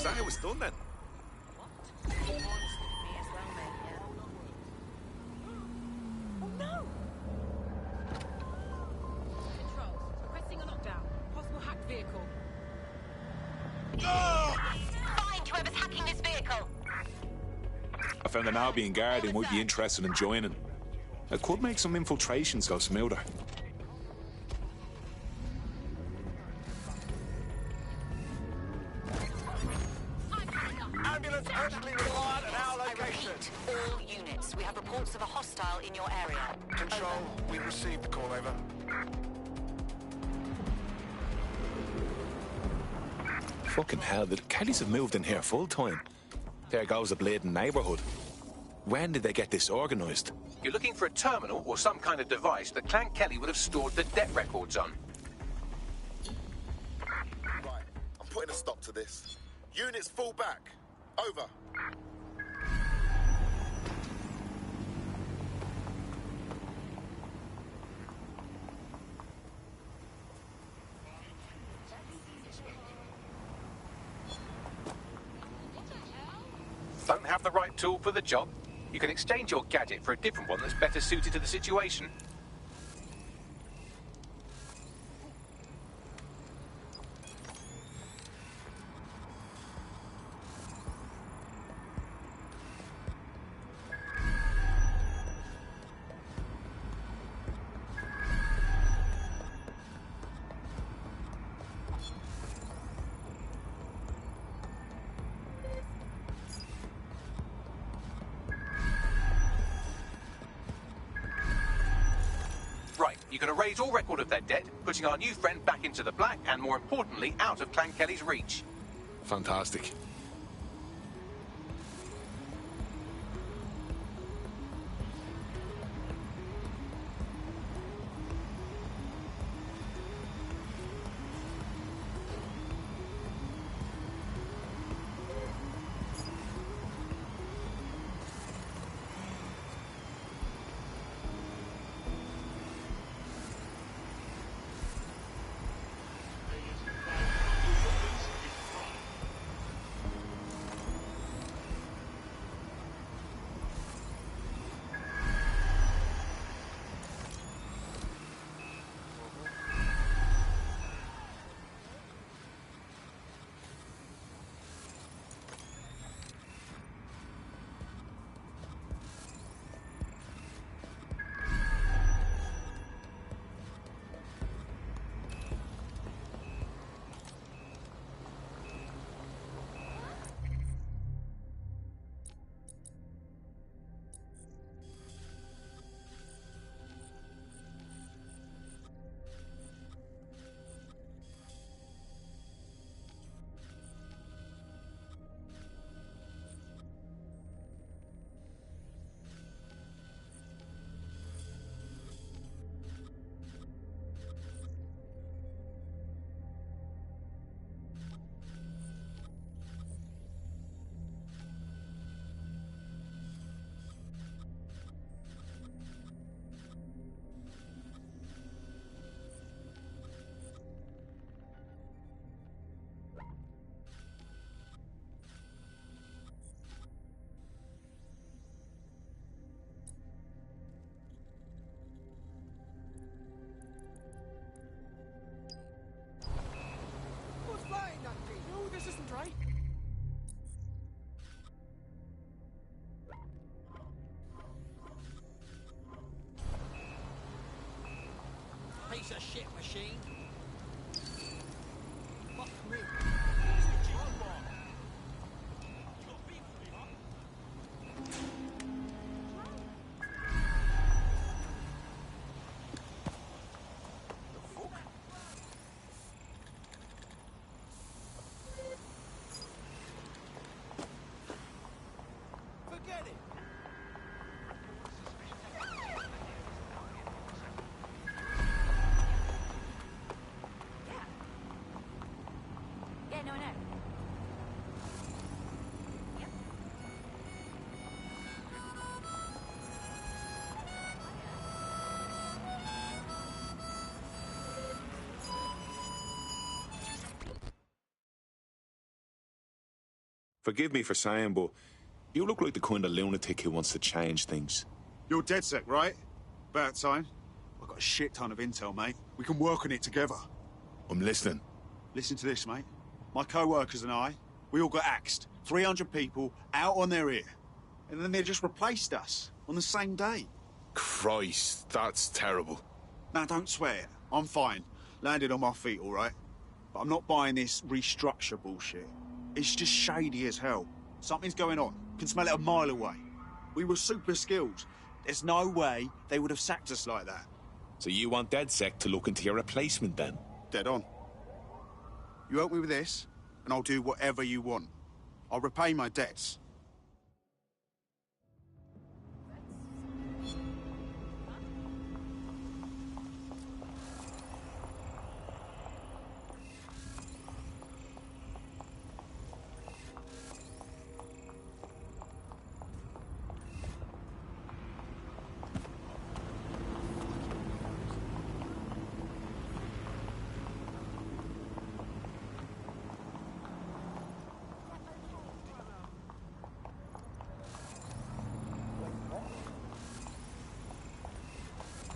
that how it's done then? Oh no! Controls, requesting a lockdown. Possible hacked vehicle. Find whoever's hacking this vehicle. I found an Albion guard who might be interested in joining. It could make some infiltrations go smoother. Ambulance urgently required at our location. All units, we have reports of a hostile in your area. Control, we received the call, over. Fucking hell, the Kellys have moved in here full time. There goes a bleeding neighbourhood. When did they get this organised? You're looking for a terminal or some kind of device that Clan Kelly would have stored the debt records on. Right, I'm putting a stop to this. Units fall back. Over. Don't have the right tool for the job? You can exchange your gadget for a different one that's better suited to the situation. Right, you can erase all record of their debt, putting our new friend back into the black and, more importantly, out of Clan Kelly's reach. Fantastic. No, this isn't right. Piece of shit machine. Fuck me. Forget it. Forgive me for saying, but you look like the kind of lunatic who wants to change things. You're DedSec, right? About time. I've got a shit ton of intel, mate. We can work on it together. I'm listening. Listen to this, mate. My co-workers and I, we all got axed. 300 people out on their ear. And then they just replaced us on the same day. Christ, that's terrible. Now, don't swear. I'm fine. Landed on my feet, all right? But I'm not buying this restructure bullshit. It's just shady as hell. Something's going on. Can smell it a mile away. We were super skilled. There's no way they would have sacked us like that. So you want DedSec to look into your replacement, then? Dead on. You help me with this, and I'll do whatever you want. I'll repay my debts.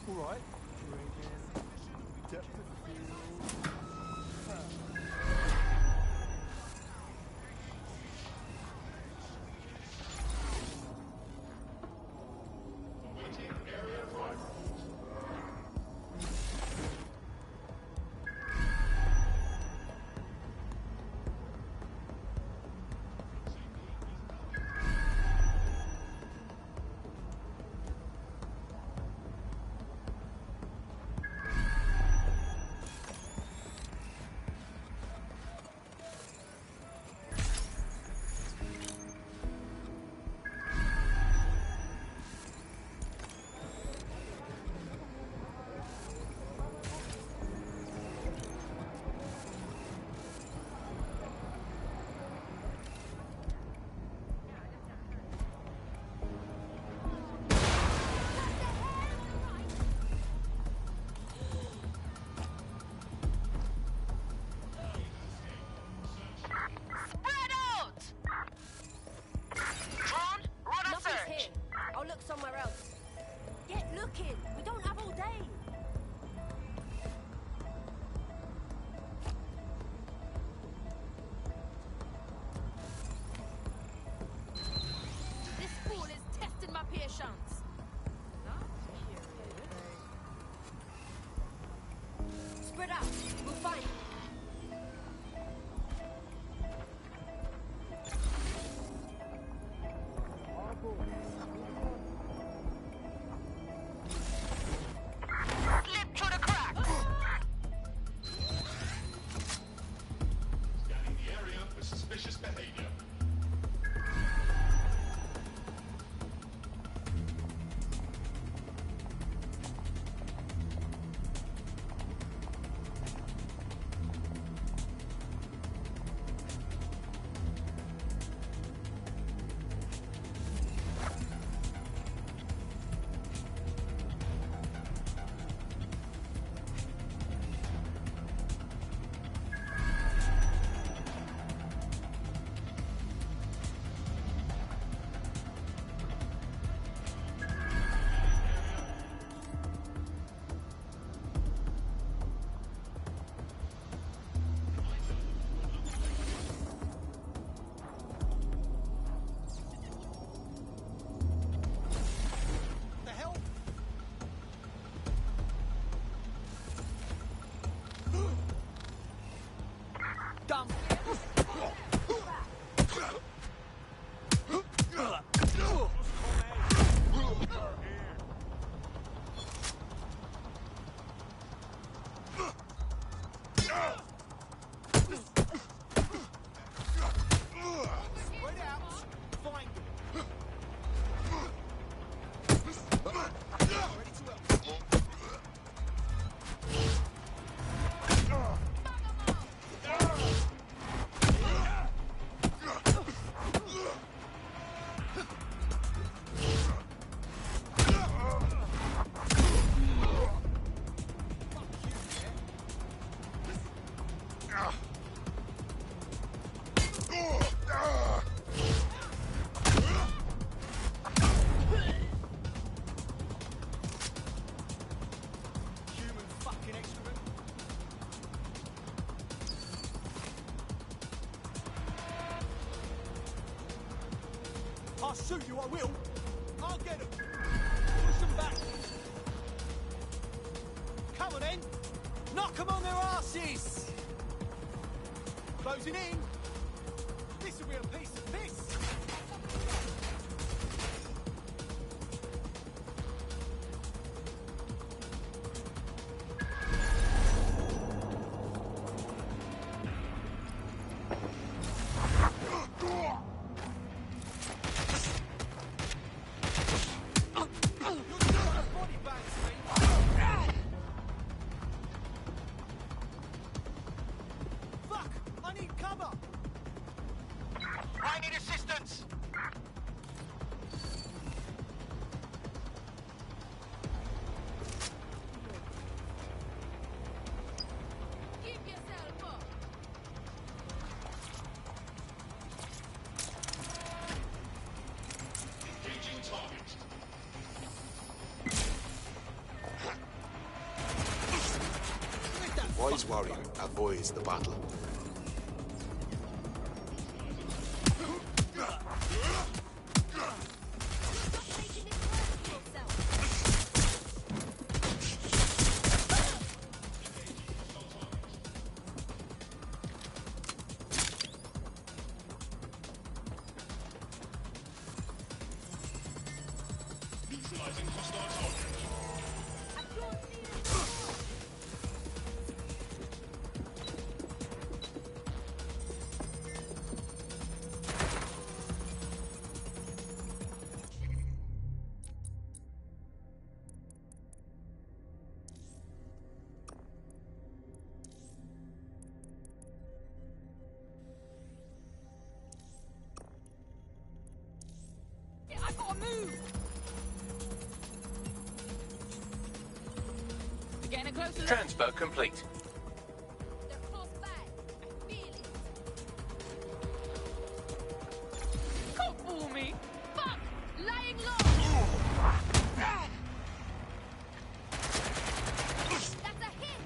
Alright. Depth of field. I'll shoot you, I will. I'll get him. Push them back. Come on, then. Knock them on their arses. Closing in. This will be a piece of piss. Wise warrior avoids the battle. I gotta move! Getting a closer look. Transfer complete. They're close by. I feel it. Can't fool me. Fuck! Lying low! That's a hit!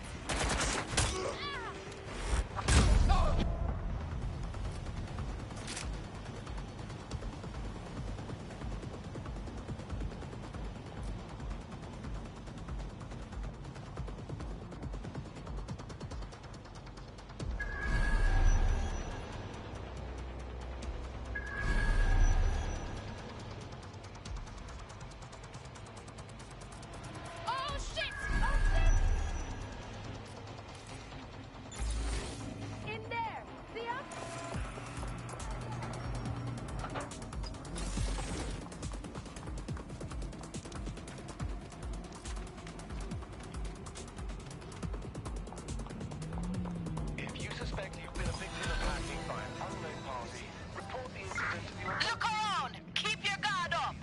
Look around! Keep your guard up!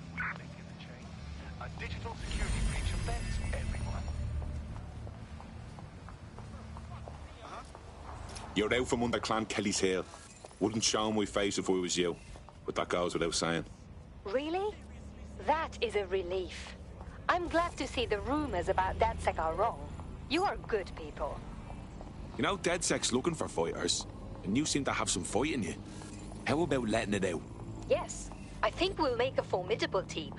A digital security breach affects everyone. You're out from under Clan Kelly's heel. Wouldn't show my face if I was you, but that goes without saying. Really? That is a relief. I'm glad to see the rumors about DedSec are wrong. You are good people. You know, DedSec's looking for fighters, and you seem to have some fight in you. How about letting it out? Yes, I think we'll make a formidable team.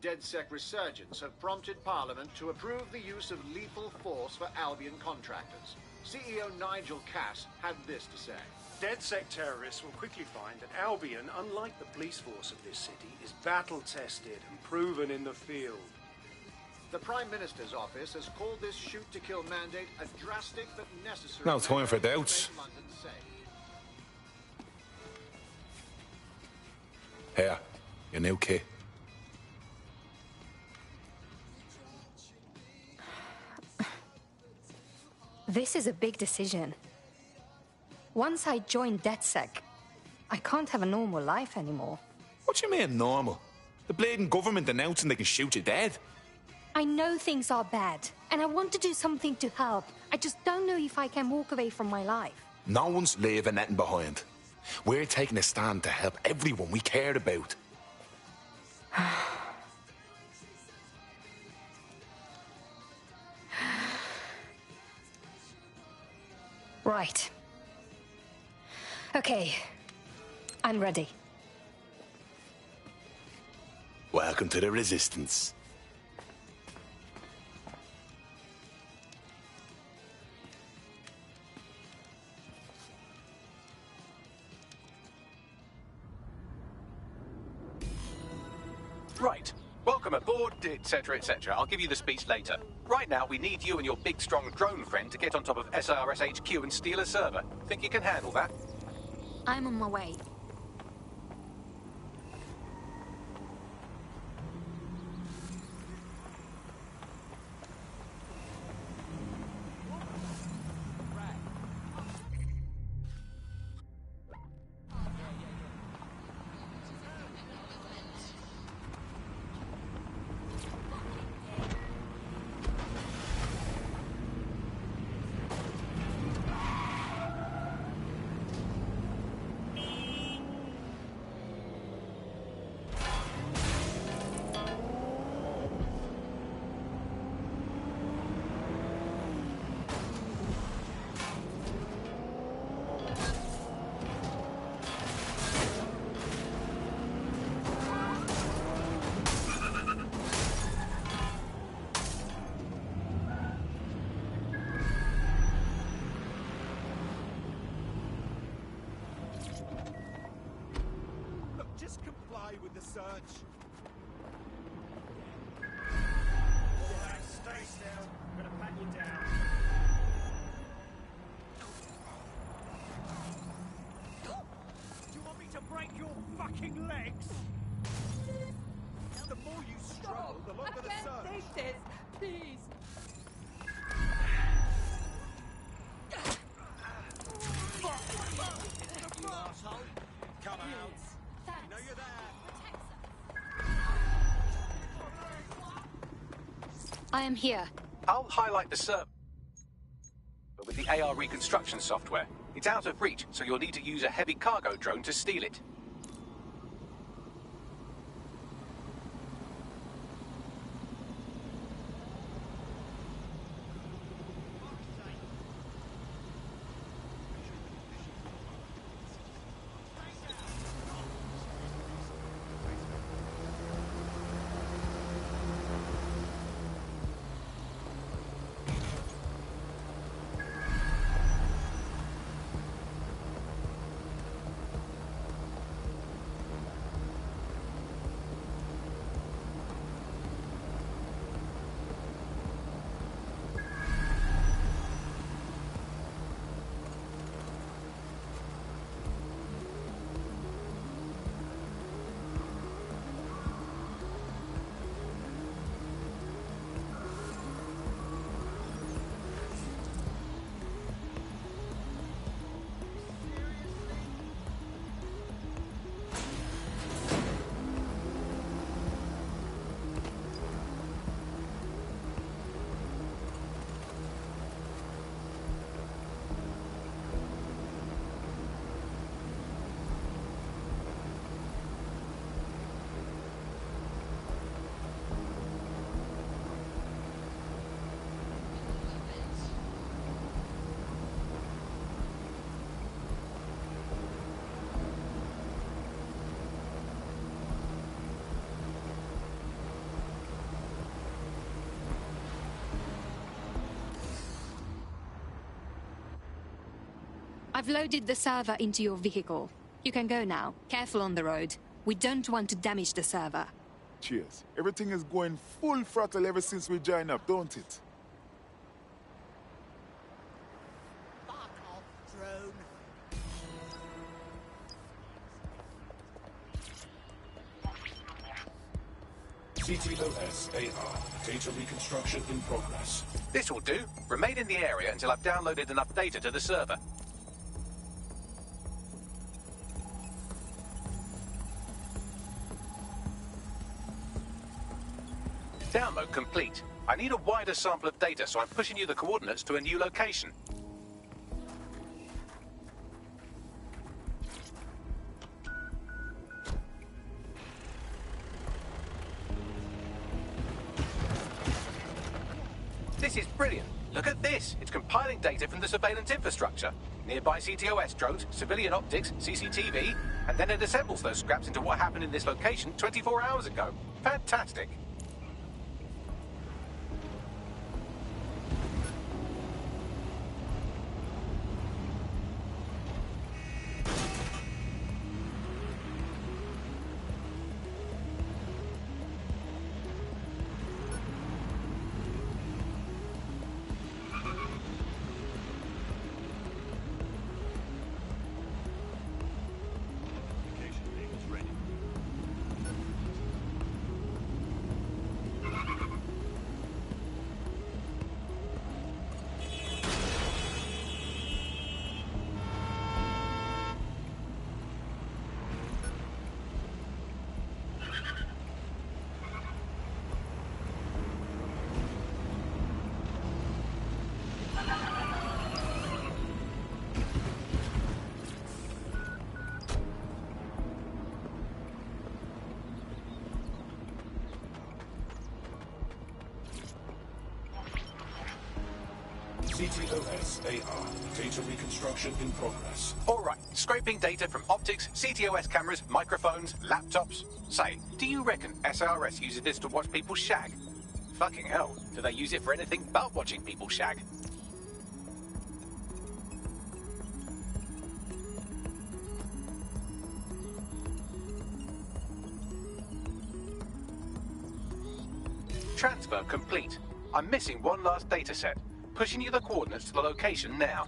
DedSec resurgence have prompted Parliament to approve the use of lethal force for Albion contractors. CEO Nigel Cass had this to say. DedSec terrorists will quickly find that Albion, unlike the police force of this city, is battle-tested and proven in the field. The Prime Minister's office has called this shoot-to-kill mandate a drastic but necessary... No time for doubts. Here, your new kit. This is a big decision. Once I join DedSec, I can't have a normal life anymore. What do you mean, normal? The bleeding government announcing they can shoot you dead. I know things are bad, and I want to do something to help. I just don't know if I can walk away from my life. No one's leaving anything behind. We're taking a stand to help everyone we cared about. Right. Okay. I'm ready. Welcome to the Resistance. Right. Welcome aboard, etc., etc. I'll give you the speech later. Right now, we need you and your big, strong drone friend to get on top of SRS HQ and steal a server. Think you can handle that? I'm on my way. With the search. Stay still. I'm gonna pat you down. Do you want me to break your fucking legs? The more you struggle, the longer the search. Take this, please. You asshole. Come out. You know you're there. I am here. I'll highlight the server. But with the AR reconstruction software, it's out of reach, so you'll need to use a heavy cargo drone to steal it. I've loaded the server into your vehicle. You can go now. Careful on the road. We don't want to damage the server. Cheers. Everything is going full throttle ever since we joined up, don't it? Fuck off, drone. CTOS AR. Data reconstruction in progress. This will do. Remain in the area until I've downloaded enough data to the server. Download complete. I need a wider sample of data, so I'm pushing you the coordinates to a new location. This is brilliant. Look at this. It's compiling data from the surveillance infrastructure. Nearby CTOS drones, civilian optics, CCTV, and then it assembles those scraps into what happened in this location 24 hours ago. Fantastic. CTOS AR. Data reconstruction in progress. All right, scraping data from optics, CTOS cameras, microphones, laptops. Say, do you reckon SRS uses this to watch people shag? Fucking hell, do they use it for anything but watching people shag? Transfer complete. I'm missing one last data set. Pushing you the coordinates to the location now.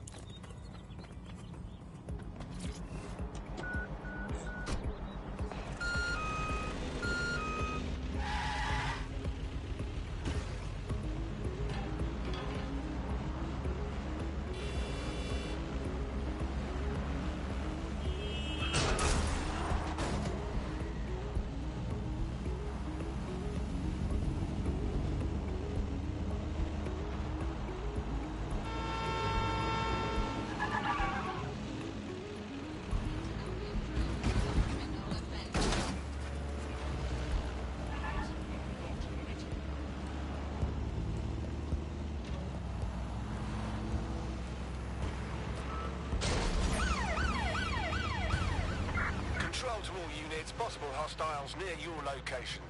Control to all units, possible hostiles near your location.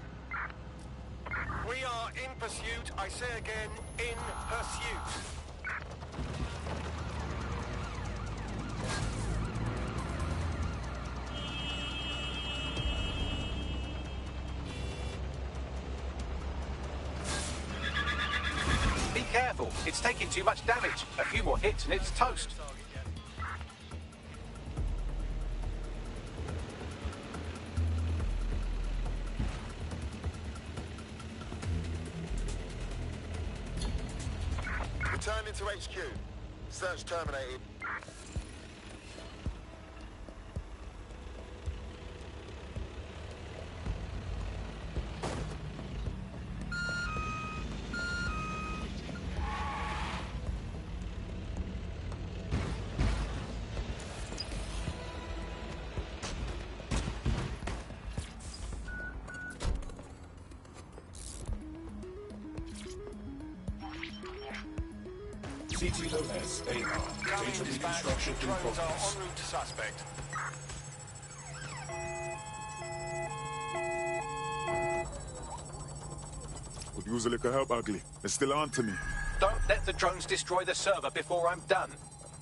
We are in pursuit, I say again, in pursuit. Be careful, it's taking too much damage. A few more hits and it's toast. Returning to HQ. Search terminated. CTOS AR. Data reconstruction in Drones are progress. en route to suspect. Could use a little help, Ugly. They're still on to me. Don't let the drones destroy the server before I'm done.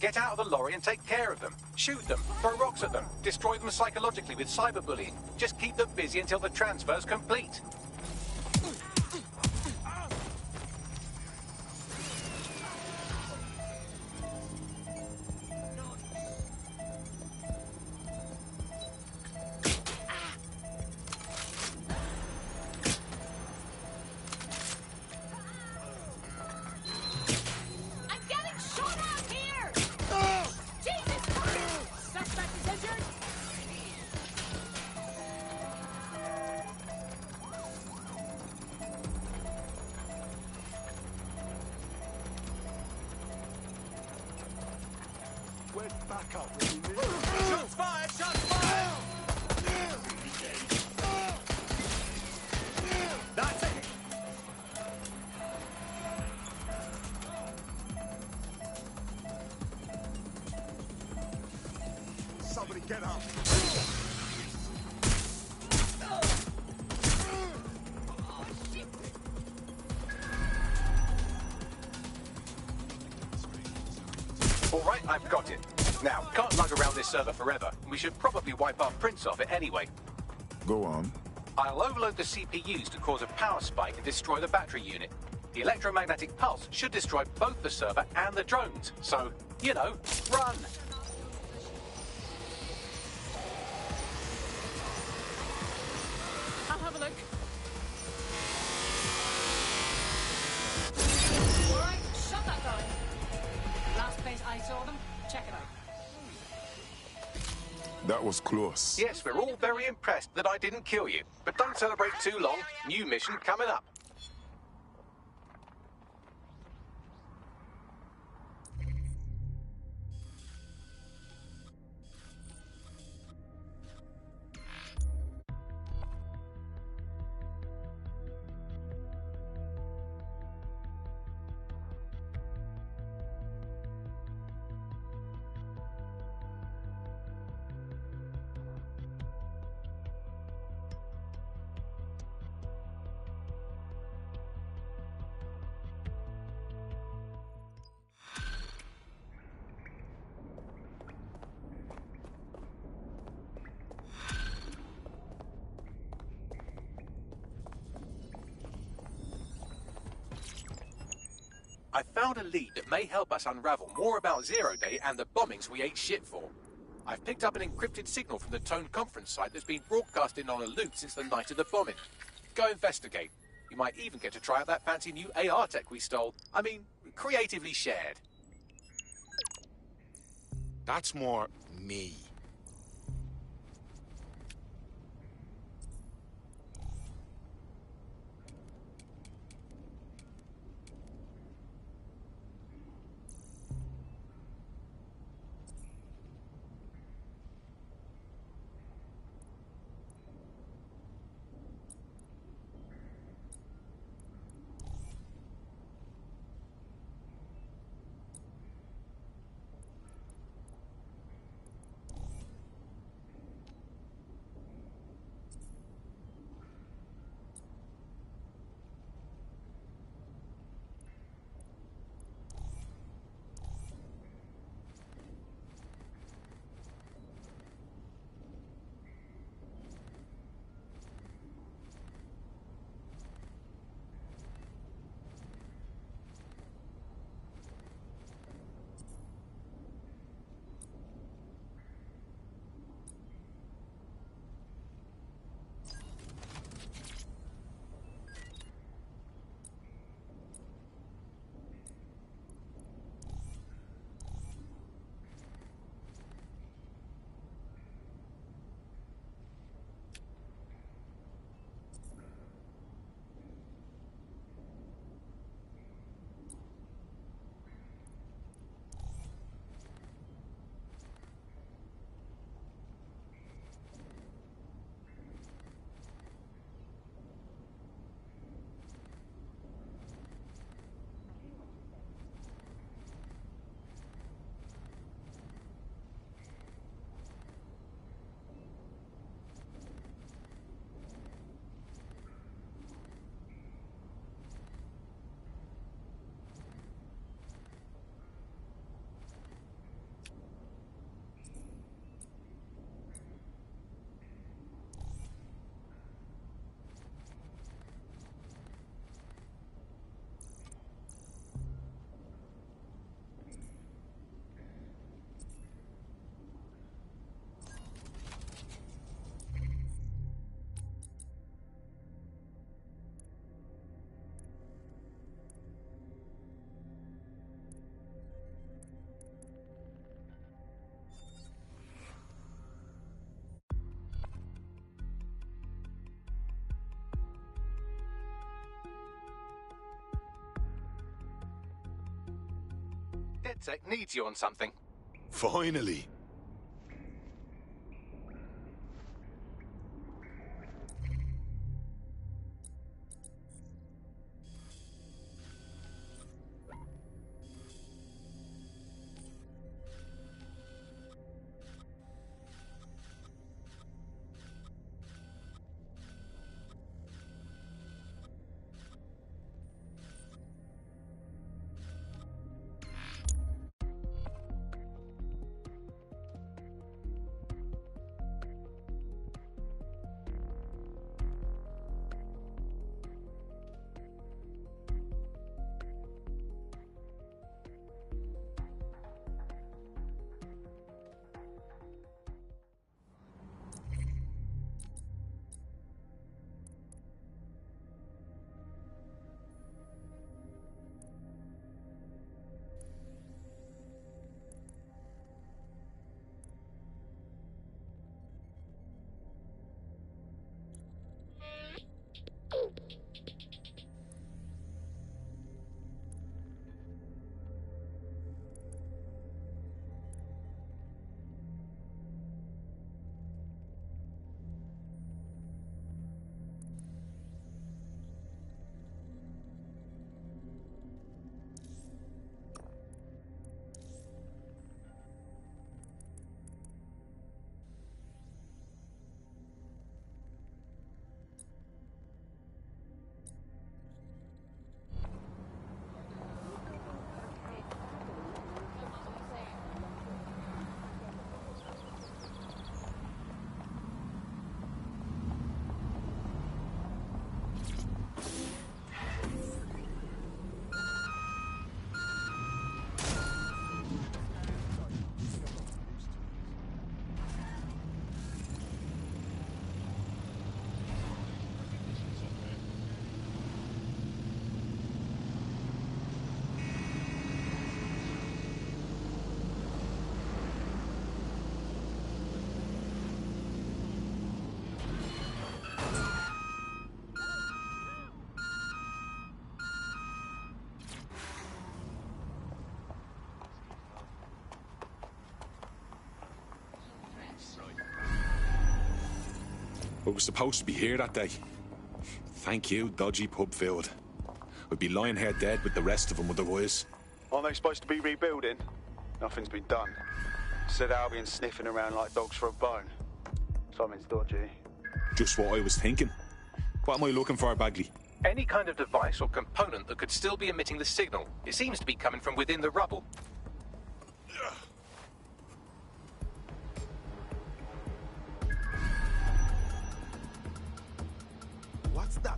Get out of the lorry and take care of them. Shoot them, throw rocks at them, destroy them psychologically with cyberbullying. Just keep them busy until the transfer's complete. Shots fired! Shots fired! That's it! Somebody get up! All right, I've got it. Now, can't lug around this server forever. We should probably wipe our prints off it anyway. Go on. I'll overload the CPUs to cause a power spike and destroy the battery unit. The electromagnetic pulse should destroy both the server and the drones. So, you know, run! I'll have a look. All right, shut that down. Last place I saw them, check it out. That was close. Yes, we're all very impressed that I didn't kill you. But don't celebrate too long. New mission coming up. I found a lead that may help us unravel more about Zero Day and the bombings we ate shit for. I've picked up an encrypted signal from the Tone conference site that's been broadcasting on a loop since the night of the bombing. Go investigate. You might even get to try out that fancy new AR tech we stole. I mean, creatively shared. That's more me. DedSec needs you on something. Finally. We were supposed to be here that day. Thank you, dodgy pub filled. We'd be lying here dead with the rest of them otherwise. Aren't they supposed to be rebuilding? Nothing's been done. Said Albion's sniffing around like dogs for a bone. Something's dodgy. Just what I was thinking. What am I looking for, Bagley? Any kind of device or component that could still be emitting the signal. It seems to be coming from within the rubble. What's that?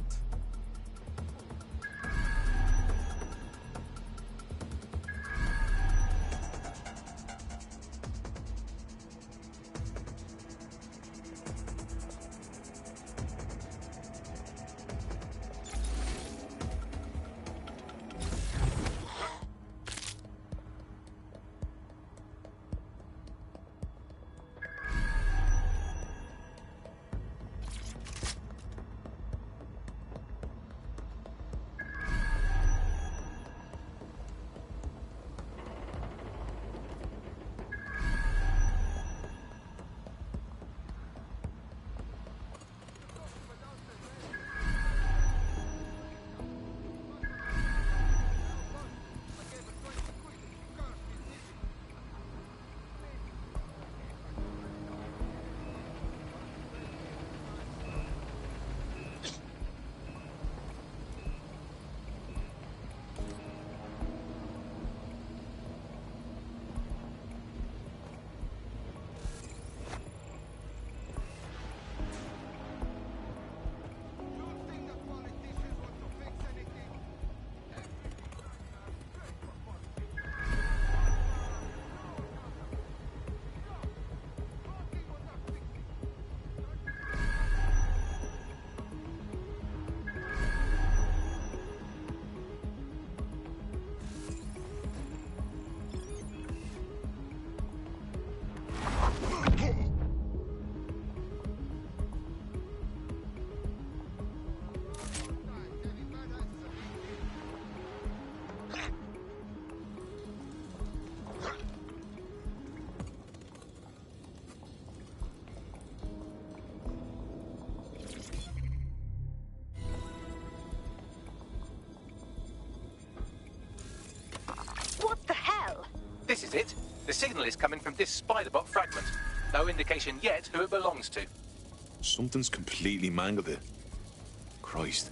is it. The signal is coming from this spider-bot fragment. No indication yet who it belongs to. Something's completely mangled it. Christ.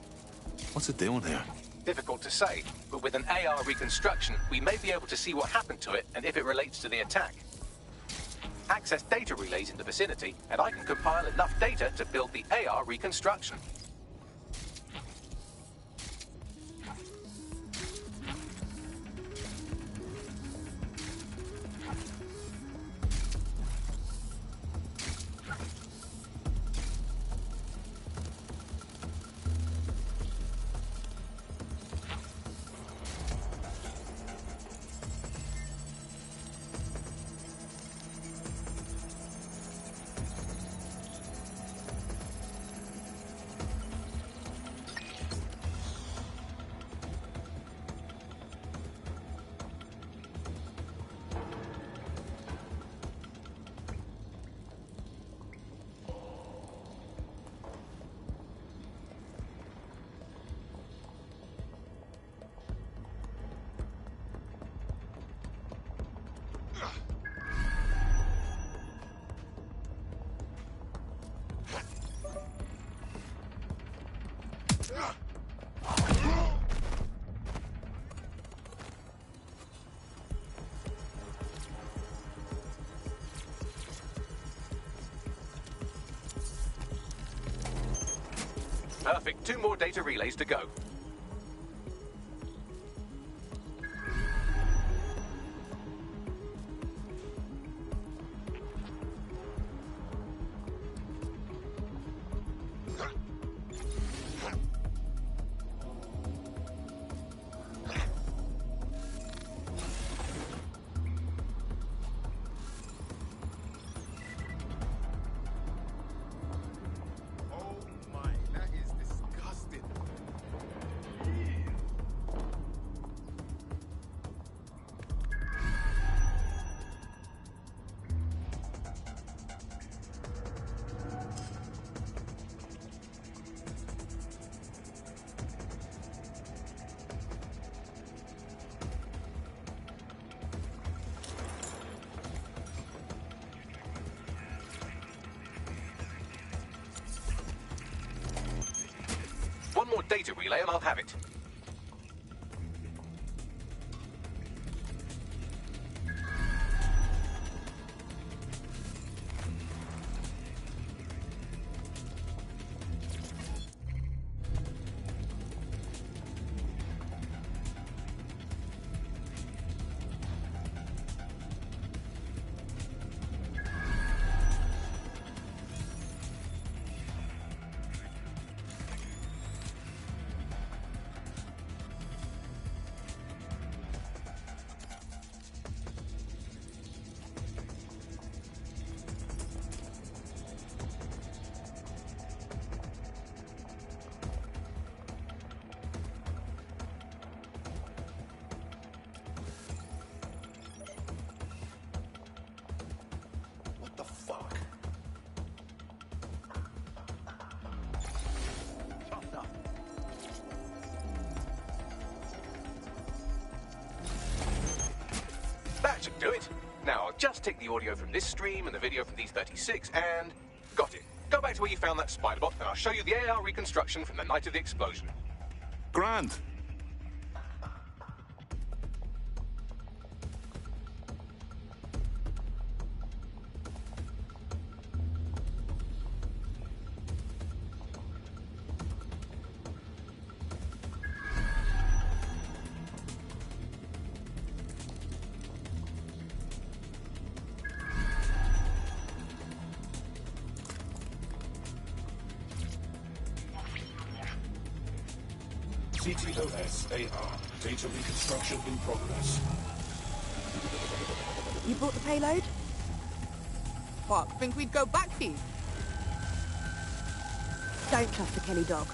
What's it doing here? Difficult to say, but with an AR reconstruction, we may be able to see what happened to it and if it relates to the attack. Access data relays in the vicinity, and I can compile enough data to build the AR reconstruction. Perfect. 2 more data relays to go. One more data relay and I'll have it. That should do it. Now, I'll just take the audio from this stream and the video from these 36 and... got it. Go back to where you found that spider-bot and I'll show you the AR reconstruction from the night of the explosion. Grand. CTOS AR. Data reconstruction in progress. You brought the payload? What, think we'd go back here? Don't trust the Kelly dog.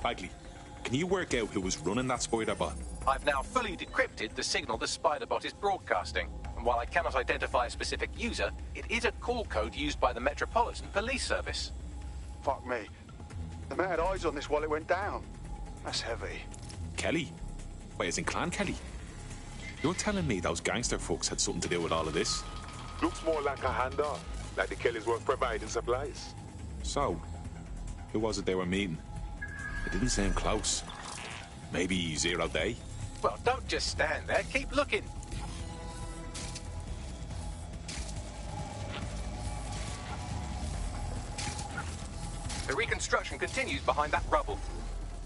Bagley, can you work out who was running that spider bot? I've now fully decrypted the signal the spider-bot is broadcasting. And while I cannot identify a specific user, it is a call code used by the Metropolitan Police Service. Fuck me. The man had eyes on this while it went down. That's heavy. Kelly? Wait, as in Clan Kelly? You're telling me those gangster folks had something to do with all of this? Looks more like a handoff, like the Kellys were providing supplies. So, who was it they were meeting? It didn't seem close. Maybe 0 Day? Well, don't just stand there, keep looking. The reconstruction continues behind that rubble.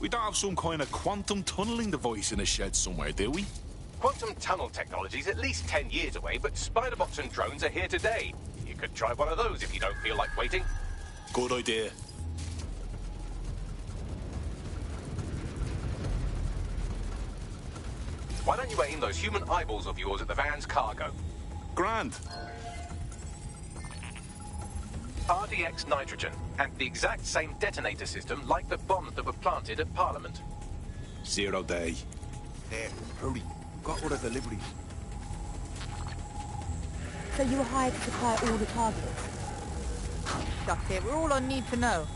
We don't have some kind of quantum tunneling device in a shed somewhere, do we? Quantum tunnel technology is at least 10 years away, but spider-bots and drones are here today. You could try one of those if you don't feel like waiting. Good idea. Why don't you aim those human eyeballs of yours at the van's cargo? Grand. RDX nitrogen, and the exact same detonator system like the bombs that were planted at Parliament. 0 Day. There, hurry. Got all the deliveries. So you were hired to supply all the targets? That's it. We're all on need to know.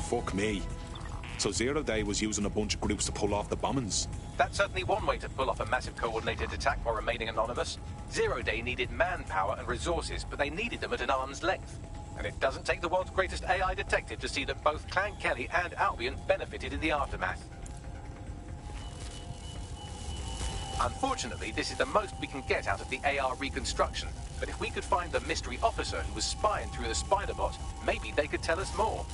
Fuck me. So 0 Day was using a bunch of groups to pull off the bombings? That's certainly one way to pull off a massive coordinated attack while remaining anonymous. 0 Day needed manpower and resources, but they needed them at an arm's length. And it doesn't take the world's greatest AI detective to see that both Clan Kelly and Albion benefited in the aftermath. Unfortunately, this is the most we can get out of the AR reconstruction. But if we could find the mystery officer who was spying through the Spider-Bot, maybe they could tell us more.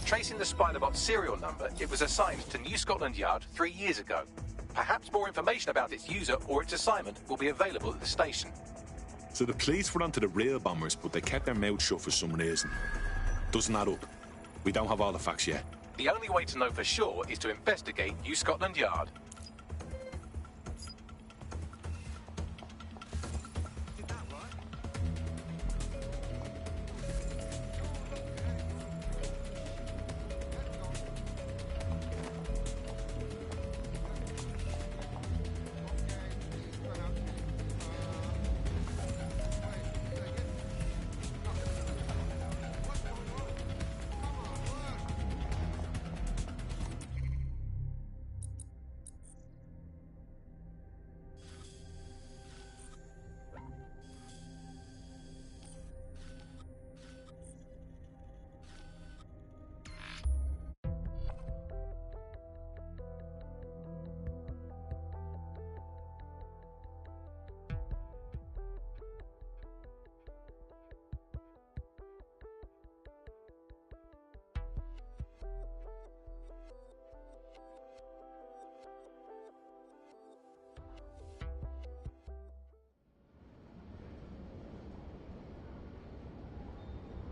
Tracing the Spider-Bot's serial number, it was assigned to New Scotland Yard 3 years ago. Perhaps more information about its user or its assignment will be available at the station. So the police were onto the real bombers, but they kept their mouths shut for some reason. Doesn't add up. We don't have all the facts yet. The only way to know for sure is to investigate New Scotland Yard.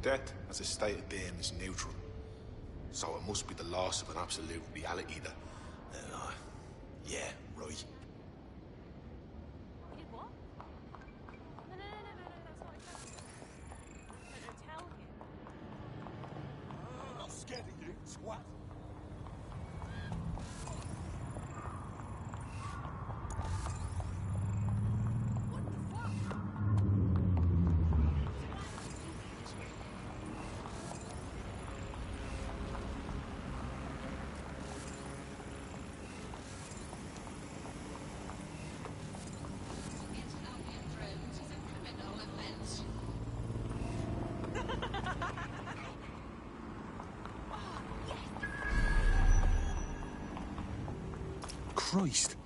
Death, as a state of being, is neutral. So it must be the loss of an absolute reality that... yeah, right. I'm scared of you, swat. Christ.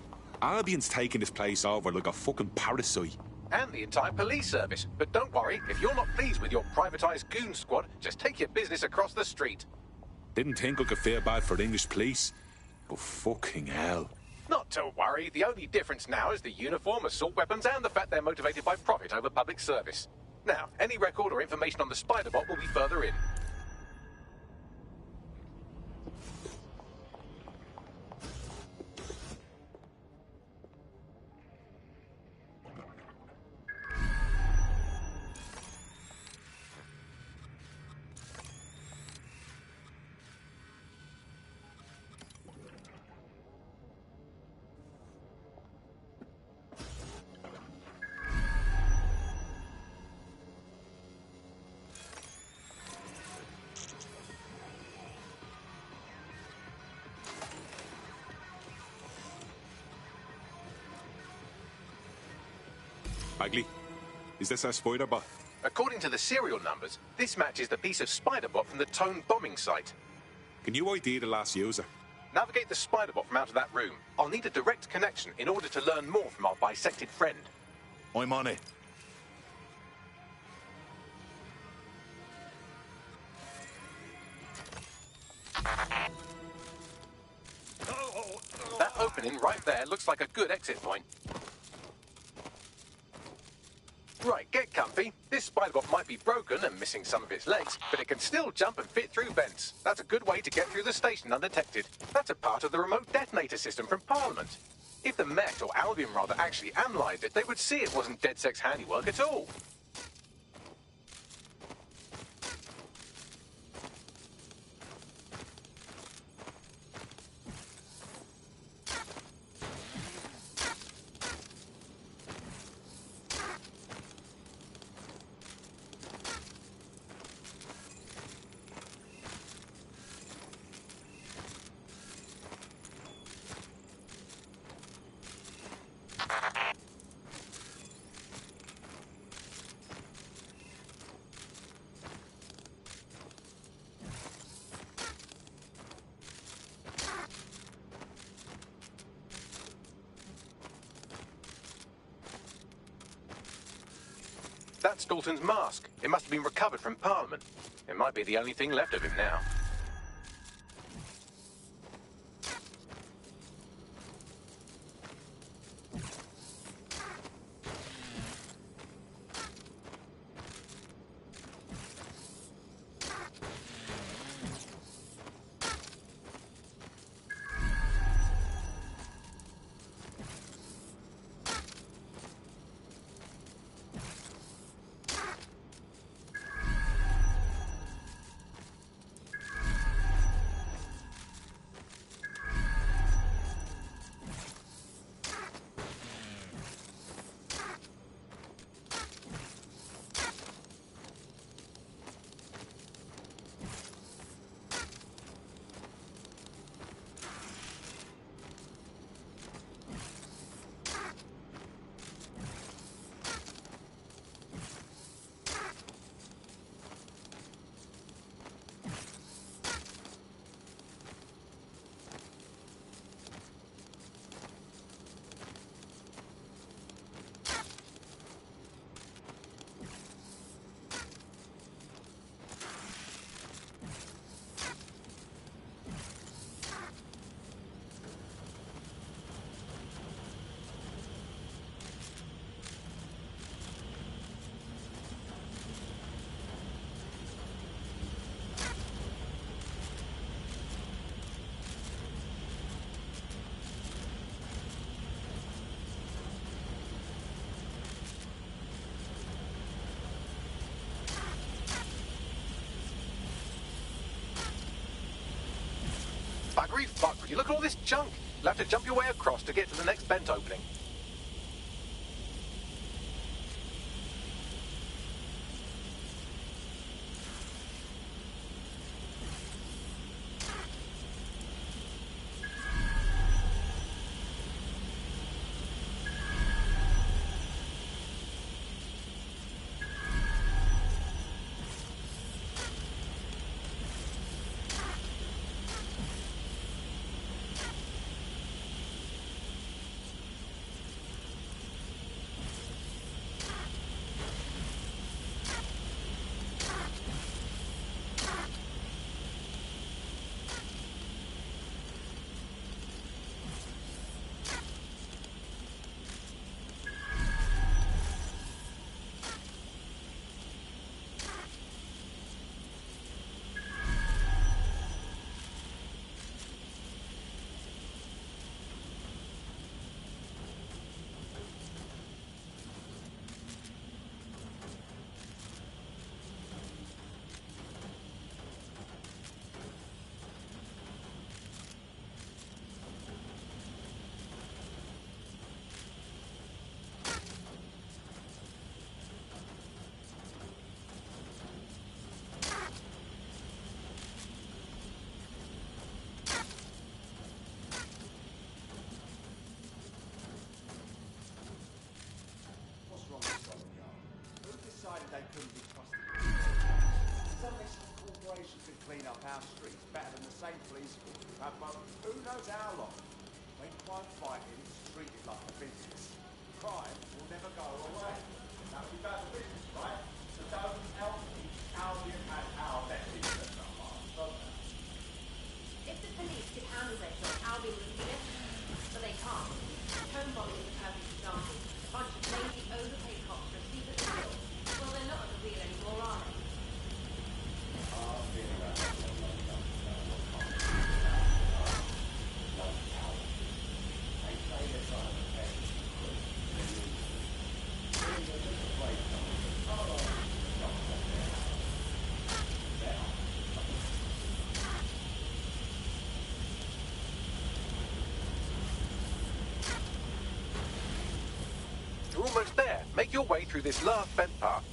Albion's taking this place over like a fucking parasite. And the entire police service. But don't worry, if you're not pleased with your privatised goon squad, just take your business across the street. Didn't think I could feel bad for English police, but fucking hell. Not to worry, the only difference now is the uniform, assault weapons, and the fact they're motivated by profit over public service. Now, any record or information on the spider bot will be further in. Bagley, is this our spider bot? According to the serial numbers, this matches the piece of spider bot from the Tone bombing site. Can you ID the last user? Navigate the spider bot from out of that room. I'll need a direct connection in order to learn more from our bisected friend. I'm on it. That opening right there looks like a good exit point. Right, get comfy. This spider bot might be broken and missing some of its legs, but it can still jump and fit through vents. That's a good way to get through the station undetected. That's a part of the remote detonator system from Parliament. If the Met, or Albion rather, actually analysed it, they would see it wasn't DedSec's handiwork at all. That's Dalton's mask. It must have been recovered from Parliament. It might be the only thing left of him now. Buggery fuck, would you look at all this junk? You'll have to jump your way across to get to the next vent opening. our streets better than the same police force we've had for who knows how long. When crime fighting is treated like a business, crime will never go away. That would be bad for business, right? So don't help me. Albion has our best interests at heart, don't they? If the police could handle their job, Albion would be it. But they can't. Home bombing is a perfect example. A bunch of lazy, overpaid cops for a seat at the wheel. Well, they're not at the wheel anymore, are they? You're almost there. Make your way through this last bent path.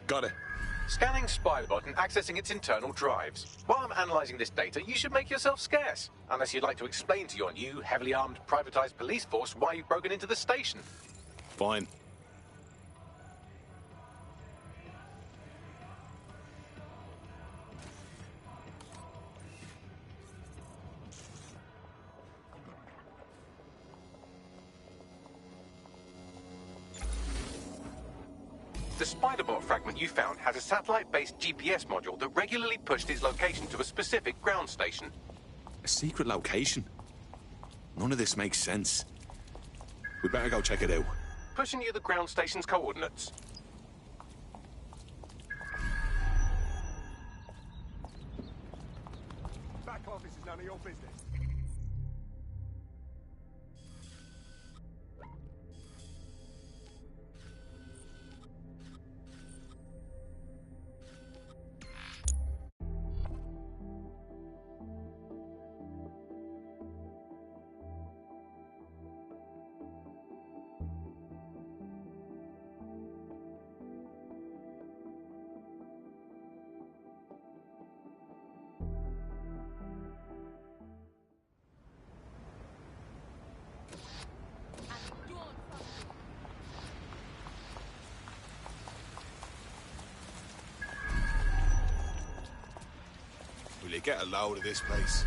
Got it. Scanning Spybot and accessing its internal drives. While I'm analysing this data, you should make yourself scarce. Unless you'd like to explain to your new, heavily armed, privatised police force why you've broken into the station. Fine. The Spiderbot fragment you found has a satellite-based GPS module that regularly pushed its location to a specific ground station. A secret location? None of this makes sense. We better go check it out. Pushing you the ground station's coordinates. Back office is none of your business. Will you get a load of this place?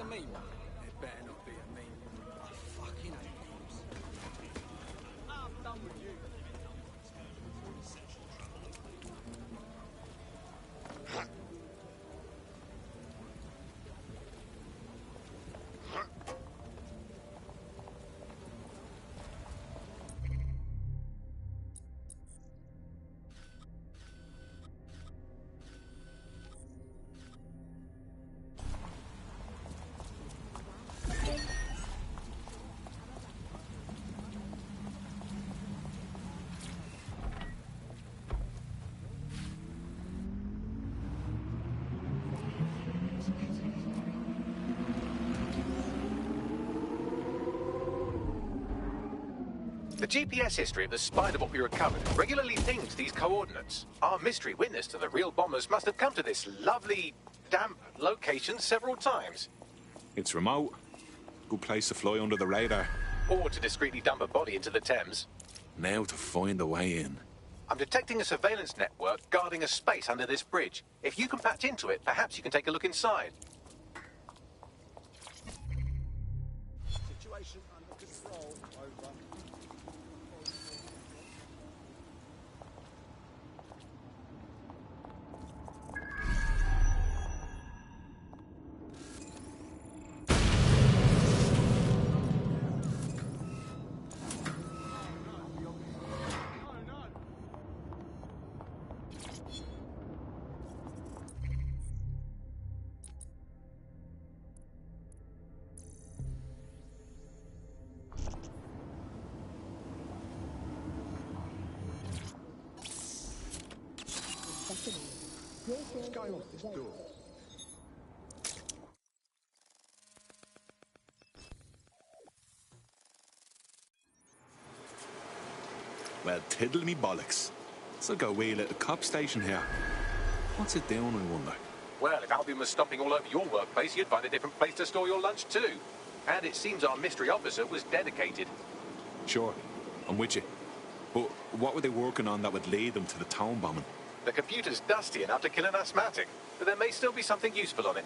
a mean one? It better not be a mean one. I fucking hate names. I'm done with you. The GPS history of the spider bot we recovered regularly pings these coordinates. Our mystery witness to the real bombers must have come to this lovely, damp location several times. It's remote. Good place to fly under the radar. Or to discreetly dump a body into the Thames. Now to find a way in. I'm detecting a surveillance network guarding a space under this bridge. If you can patch into it, perhaps you can take a look inside. Situation under control. Over. What's going on with this door? Well, tiddle me bollocks. It's like a wee little cop station here. What's it doing, I wonder? Well, if Albion was stomping all over your workplace, you'd find a different place to store your lunch too. And it seems our mystery officer was dedicated. Sure, I'm with you. But what were they working on that would lead them to the town bombing? The computer's dusty enough to kill an asthmatic, but there may still be something useful on it.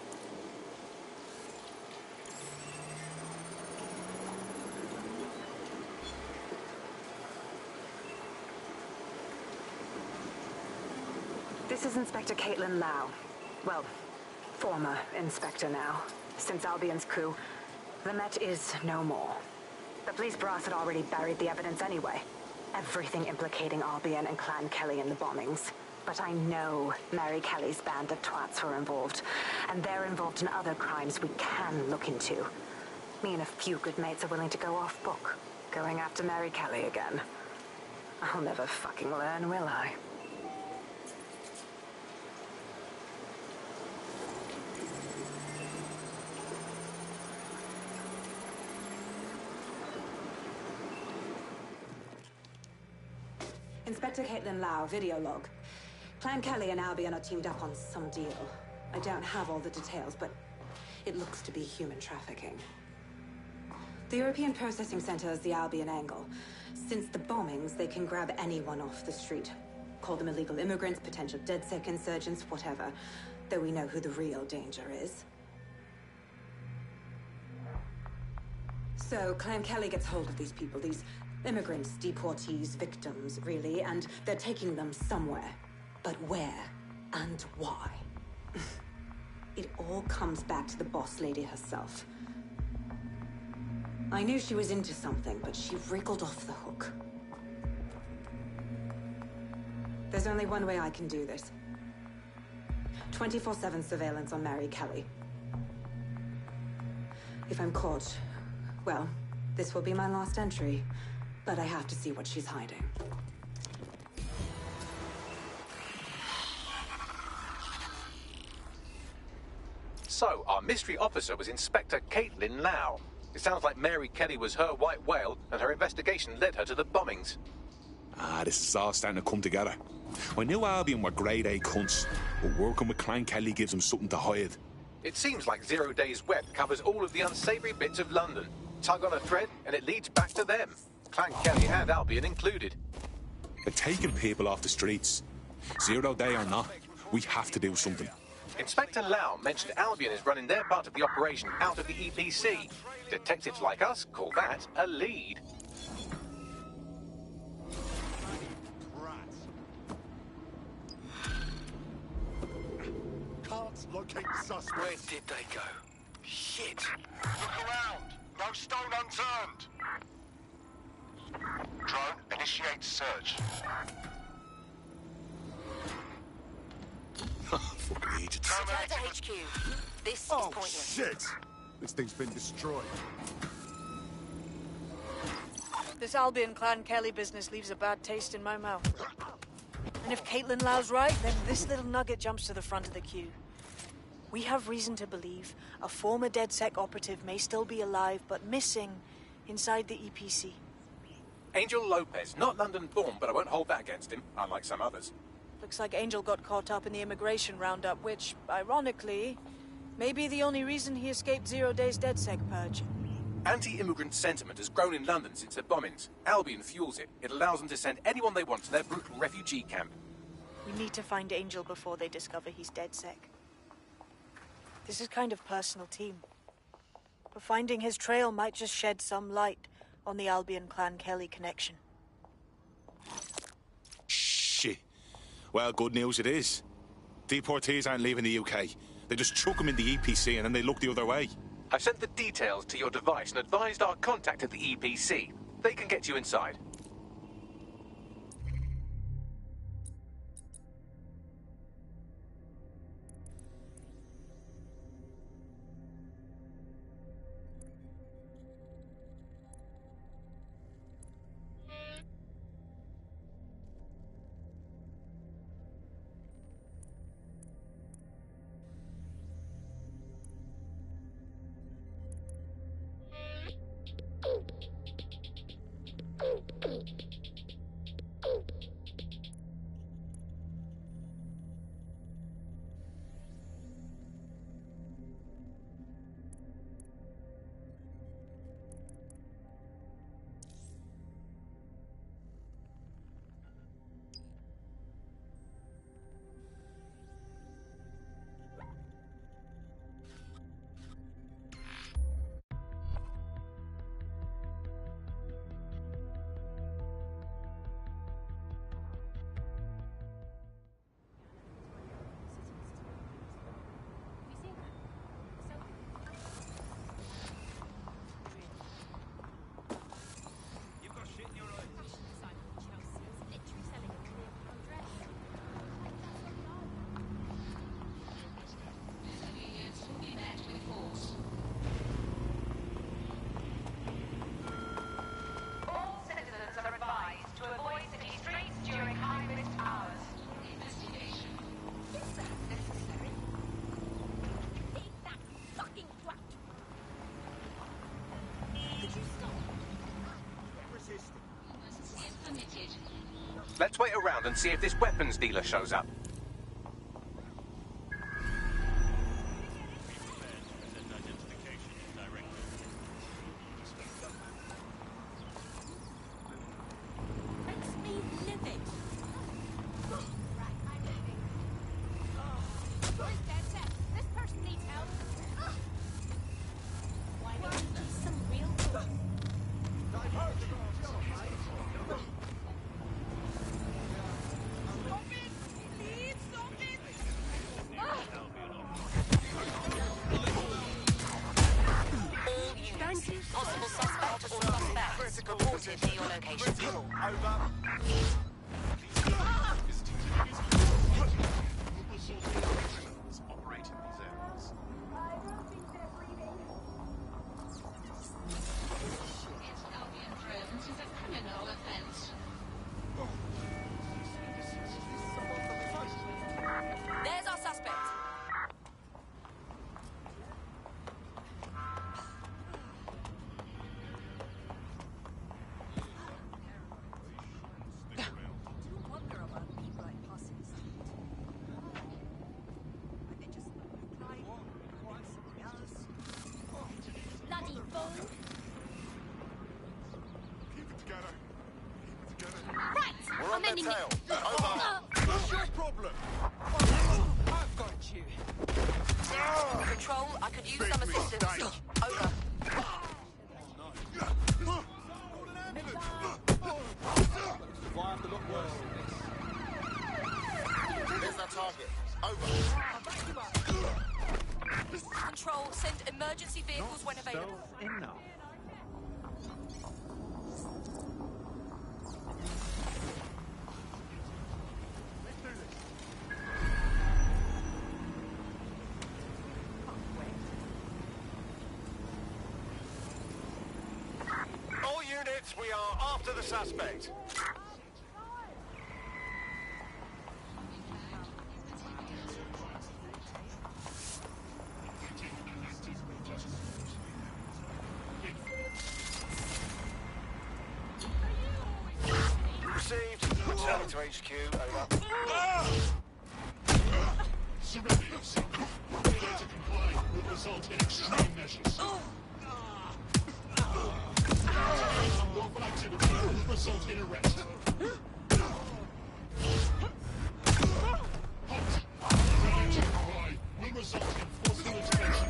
This is Inspector Caitlin Lau. Well, former Inspector now. Since Albion's coup, the Met is no more. The police brass had already buried the evidence anyway. Everything implicating Albion and Clan Kelly in the bombings. But I know Mary Kelly's band of twats were involved, and they're involved in other crimes we can look into. Me and a few good mates are willing to go off book, going after Mary Kelly again. I'll never fucking learn, will I? Inspector Caitlin Lau, video log. Clan Kelly and Albion are teamed up on some deal. I don't have all the details, but it looks to be human trafficking. The European Processing Center is the Albion angle. Since the bombings, they can grab anyone off the street. Call them illegal immigrants, potential DedSec insurgents, whatever. Though we know who the real danger is. So, Clan Kelly gets hold of these people, these immigrants, deportees, victims, really, and they're taking them somewhere. But where and why? It all comes back to the boss lady herself. I knew she was into something, but she wriggled off the hook. There's only one way I can do this. 24/7 surveillance on Mary Kelly. If I'm caught, well, this will be my last entry. But I have to see what she's hiding. So, our mystery officer was Inspector Caitlin Lau. It sounds like Mary Kelly was her white whale, and her investigation led her to the bombings. Ah, this is all starting to come together. I knew Albion were grade A cunts, but working with Clan Kelly gives them something to hide. It seems like 0 Days Web covers all of the unsavory bits of London. Tug on a thread, and it leads back to them. Clan Kelly and Albion included. They're taking people off the streets. 0 Day or not, we have to do something. Inspector Lau mentioned Albion is running their part of the operation out of the EPC. Detectives like us call that a lead. Can't locate the suspect. Where did they go? Shit! Look around! No stone unturned! Drone, initiate search. Fucking idiots. Return to HQ. This is pointless. Shit! This thing's been destroyed. This Albion Clan Kelly business leaves a bad taste in my mouth. And if Caitlin Lau's right, then this little nugget jumps to the front of the queue. We have reason to believe a former DedSec operative may still be alive, but missing inside the EPC. Angel Lopez, not London-born, but I won't hold that against him, unlike some others. Looks like Angel got caught up in the immigration roundup, which, ironically, may be the only reason he escaped 0 days DedSec purge. Anti-immigrant sentiment has grown in London since the bombings. Albion fuels it. It allows them to send anyone they want to their brutal refugee camp. We need to find Angel before they discover he's DedSec. This is kind of personal team. But finding his trail might just shed some light on the Albion Clan Kelly connection. Shit. Well, good news it is. Deportees aren't leaving the UK. They just chuck them in the EPC and then they look the other way. I've sent the details to your device and advised our contact at the EPC. They can get you inside. Let's wait around and see if this weapons dealer shows up. We're on their tail. Over. What's your problem? I've got you. Control, I could use some assistance. Over. Why have to look worse than this? There's our target. Over. Control, send emergency vehicles when available. Enough. All units, we are after the suspect. Received. Returning to HQ. Over. Surrender yourself. Failure to comply will result in extreme measures. Unlawful activity will result in arrest. Halt! Failure to comply will result in forceful intervention.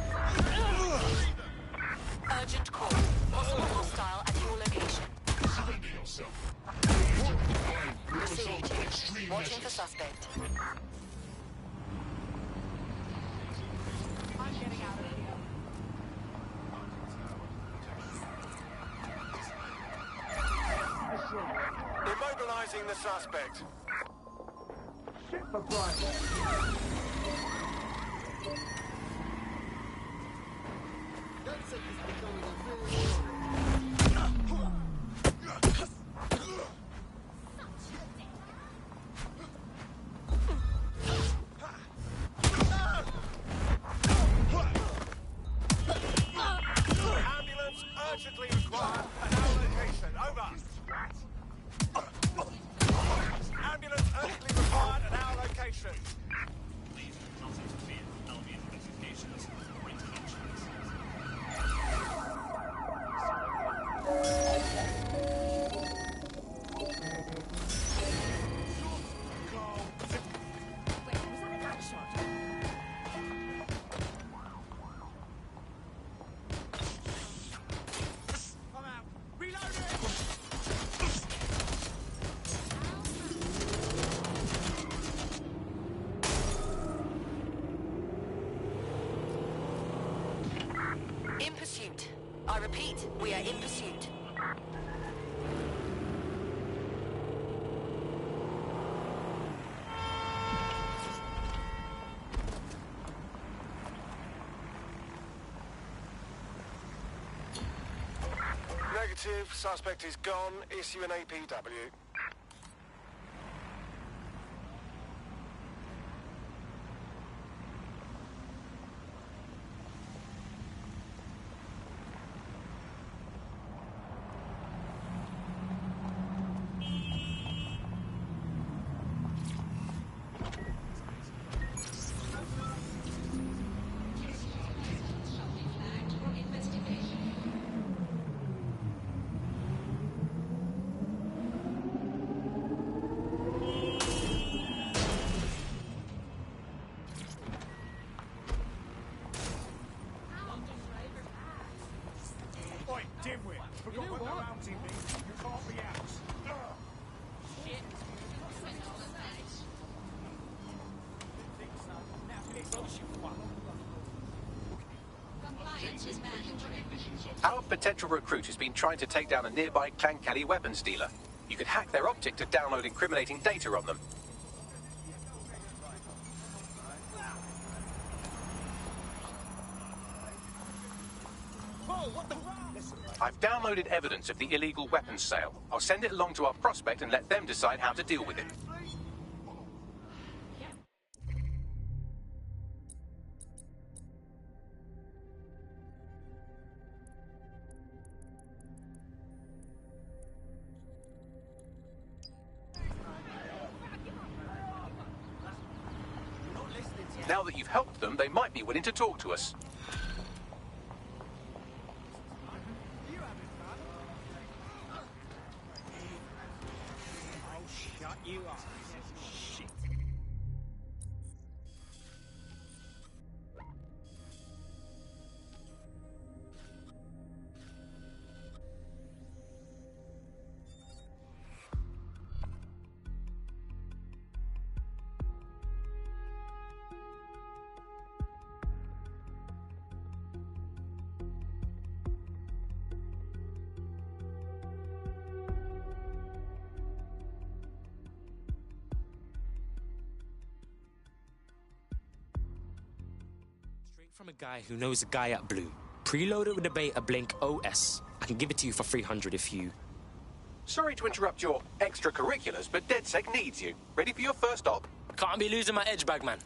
Urgent call. Possible hostile at your location. Surrender yourself. Failure to comply will result in extreme Watching for measures. suspect. I'm getting out of here. Immobilizing the suspect. Shit for Brian. Ambulance urgently required at our location. Over. Ambulance urgently required at our location. Please do not interfere with Albion investigations or interventions. Come out. Reload it! In pursuit. I repeat, we are in pursuit. Negative. Suspect is gone. Issue an APW. Oi, dimwit! Forgot what the rounds in me. You can't be out. Our potential recruit has been trying to take down a nearby Clan Kelly weapons dealer. You could hack their optic to download incriminating data on them. I've downloaded evidence of the illegal weapons sale. I'll send it along to our prospect and let them decide how to deal with it. Now that you've helped them, they might be willing to talk to us. Shut you up. Shit. From a guy who knows a guy at Blue. Preloaded with the beta Blink OS. I can give it to you for 300 if you... Sorry to interrupt your extracurriculars, but DedSec needs you. Ready for your first op? Can't be losing my edge bag, man.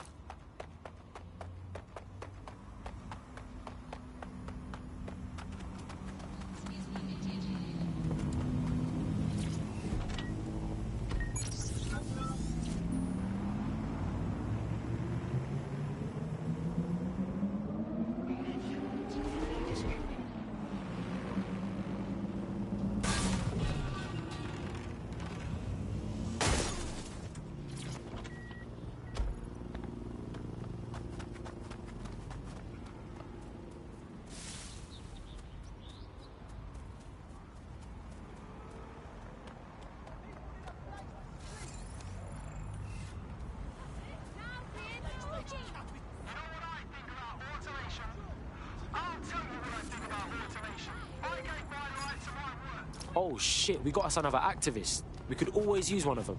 Oh shit, we got us another activist. We could always use one of them.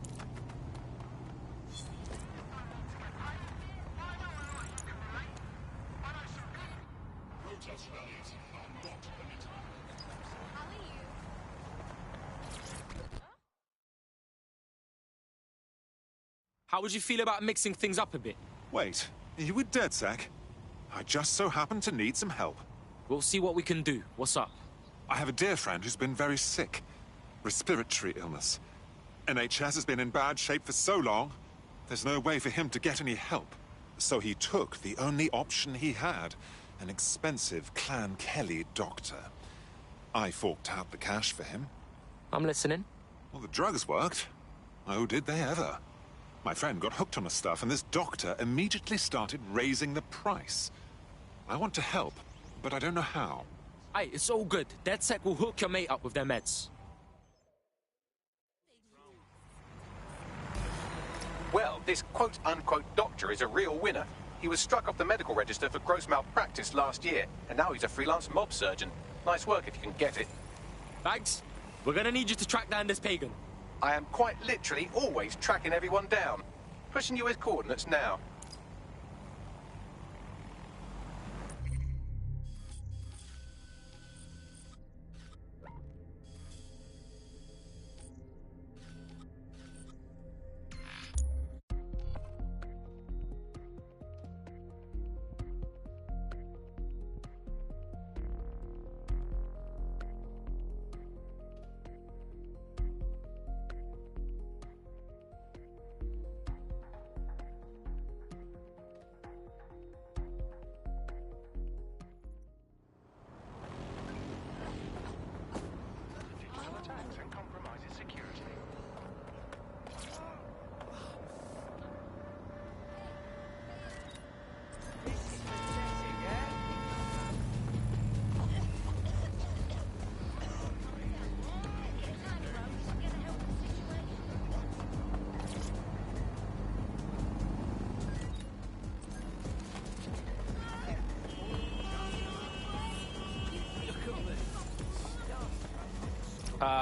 How would you feel about mixing things up a bit? Wait, are you with DedSec? I just so happen to need some help. We'll see what we can do. What's up? I have a dear friend who's been very sick. Respiratory illness. NHS has been in bad shape for so long, there's no way for him to get any help. So he took the only option he had, an expensive Clan Kelly doctor. I forked out the cash for him. I'm listening. Well, the drugs worked. Oh, did they ever? My friend got hooked on the stuff, and this doctor immediately started raising the price. I want to help, but I don't know how. Hey, it's all good. DedSec will hook your mate up with their meds. Well, this quote-unquote doctor is a real winner. He was struck off the medical register for gross malpractice last year, and now he's a freelance mob surgeon. Nice work if you can get it. Thanks. We're gonna need you to track down this pagan. I am quite literally always tracking everyone down. Pushing you his coordinates now.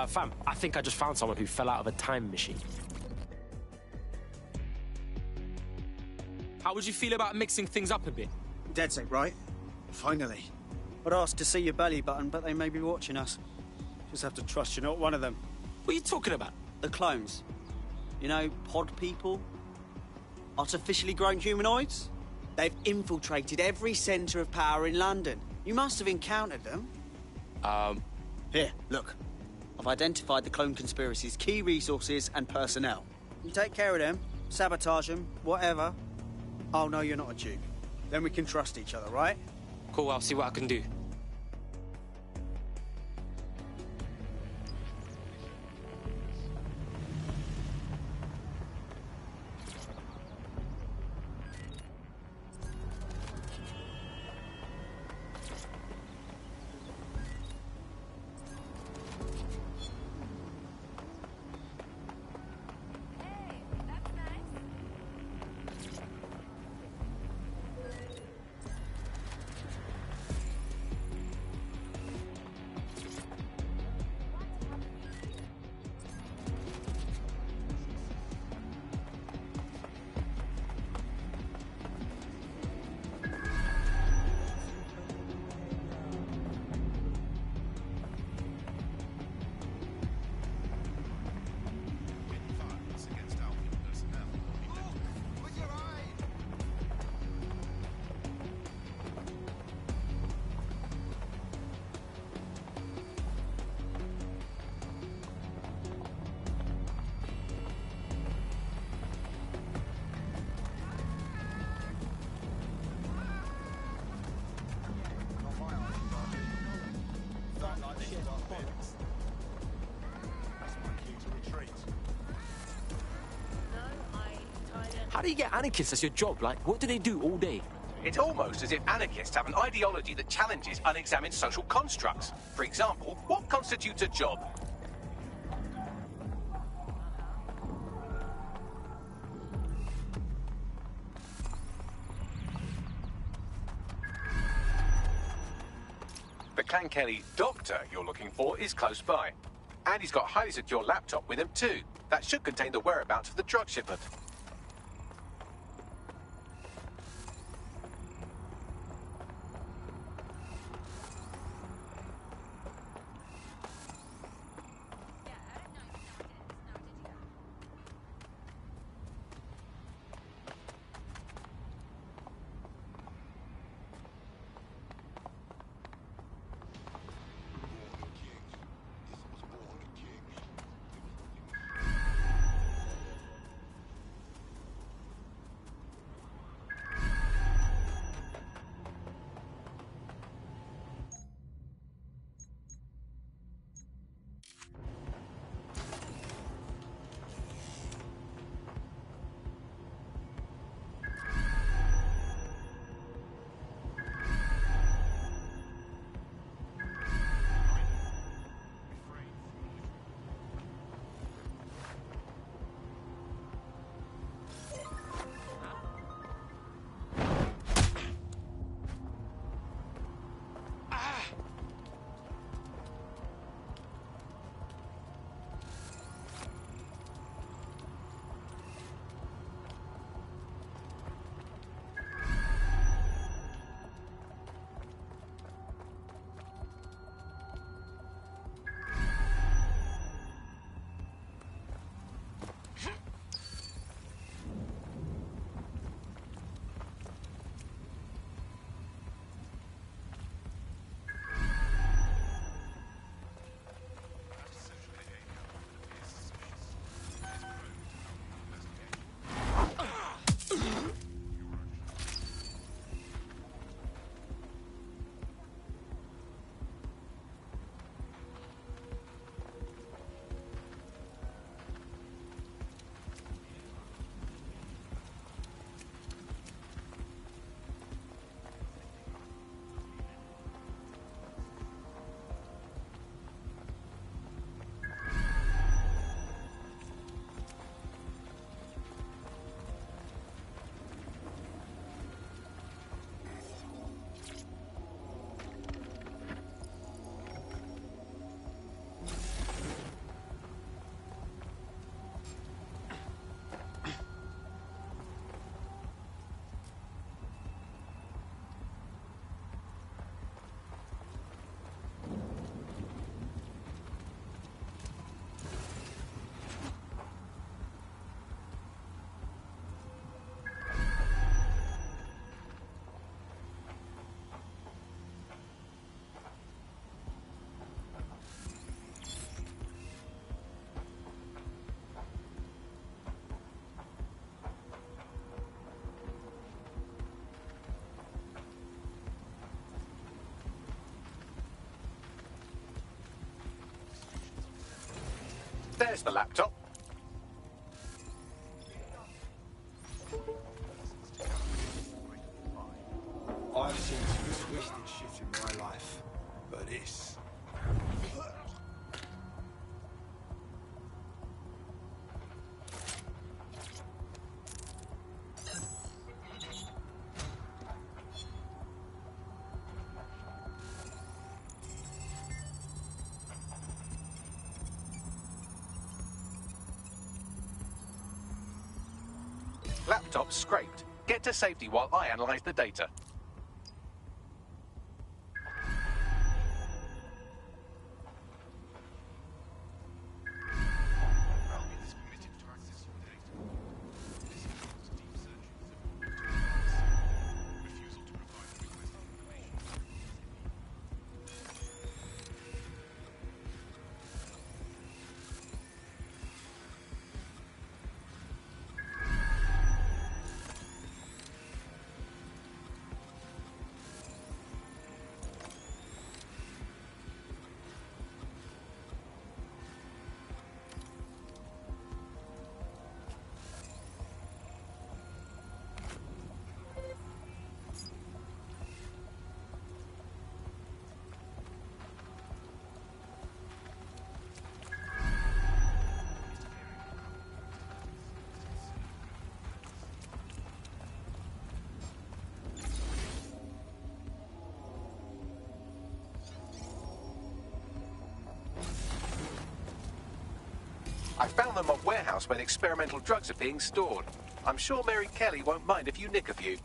Fam, I think I just found someone who fell out of a time machine. How would you feel about mixing things up a bit? DedSec, right? Finally. I'd ask to see your belly button, but they may be watching us. Just have to trust you're not one of them. What are you talking about? The clones. You know, pod people? Artificially grown humanoids? They've infiltrated every centre of power in London. You must have encountered them. Here, look. I've identified the clone conspiracy's key resources and personnel. You take care of them, sabotage them, whatever. I'll know you're not a dupe. Then we can trust each other, right? Cool, I'll see what I can do. do you get anarchists as your job? Like, what do they do all day? It's almost as if anarchists have an ideology that challenges unexamined social constructs. For example, what constitutes a job? The Clan Kelly doctor you're looking for is close by. And he's got a highly secure laptop with him too. That should contain the whereabouts of the drug shipment. There's the laptop. I've seen some twisted shit in my life, but this... Laptop scraped. Get to safety while I analyze the data. I found them on warehouse where the experimental drugs are being stored. I'm sure Mary Kelly won't mind if you nick a few.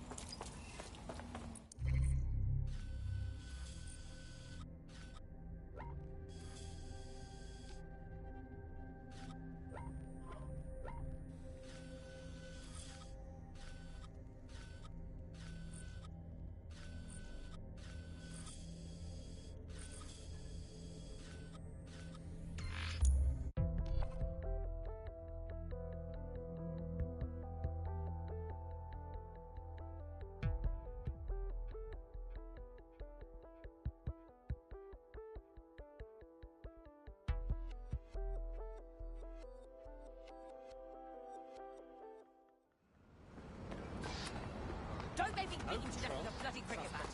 Don't make me beat you to death with a bloody cricket bat.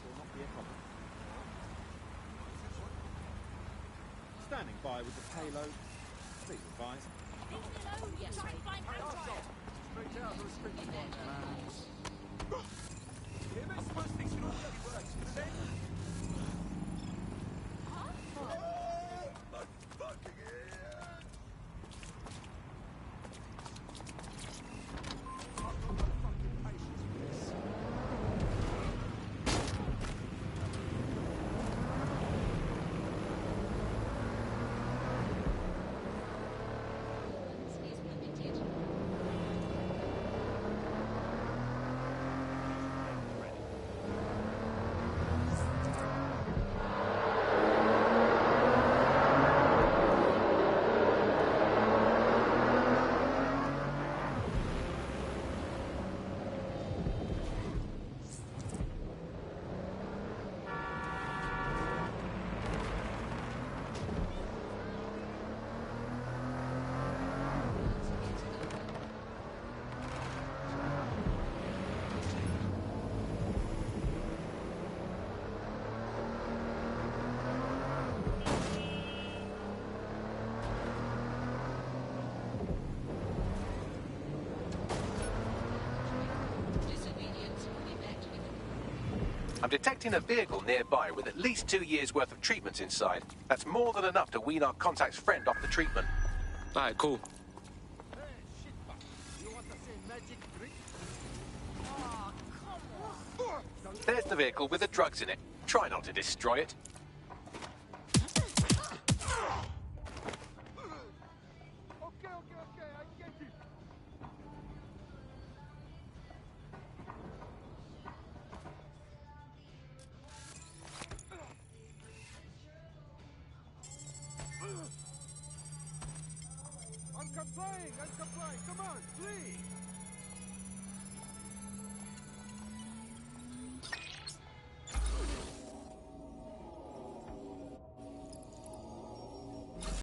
Standing by with the payload. Please advise. Yes, try and find Android. Straight out of the restricted one now. Maybe suppose things can all bloody work, but then... I'm detecting a vehicle nearby with at least 2 years' worth of treatments inside. That's more than enough to wean our contact's friend off the treatment. Alright, cool. There's the vehicle with the drugs in it. Try not to destroy it. Okay, I get it. I'm complying, come on, please!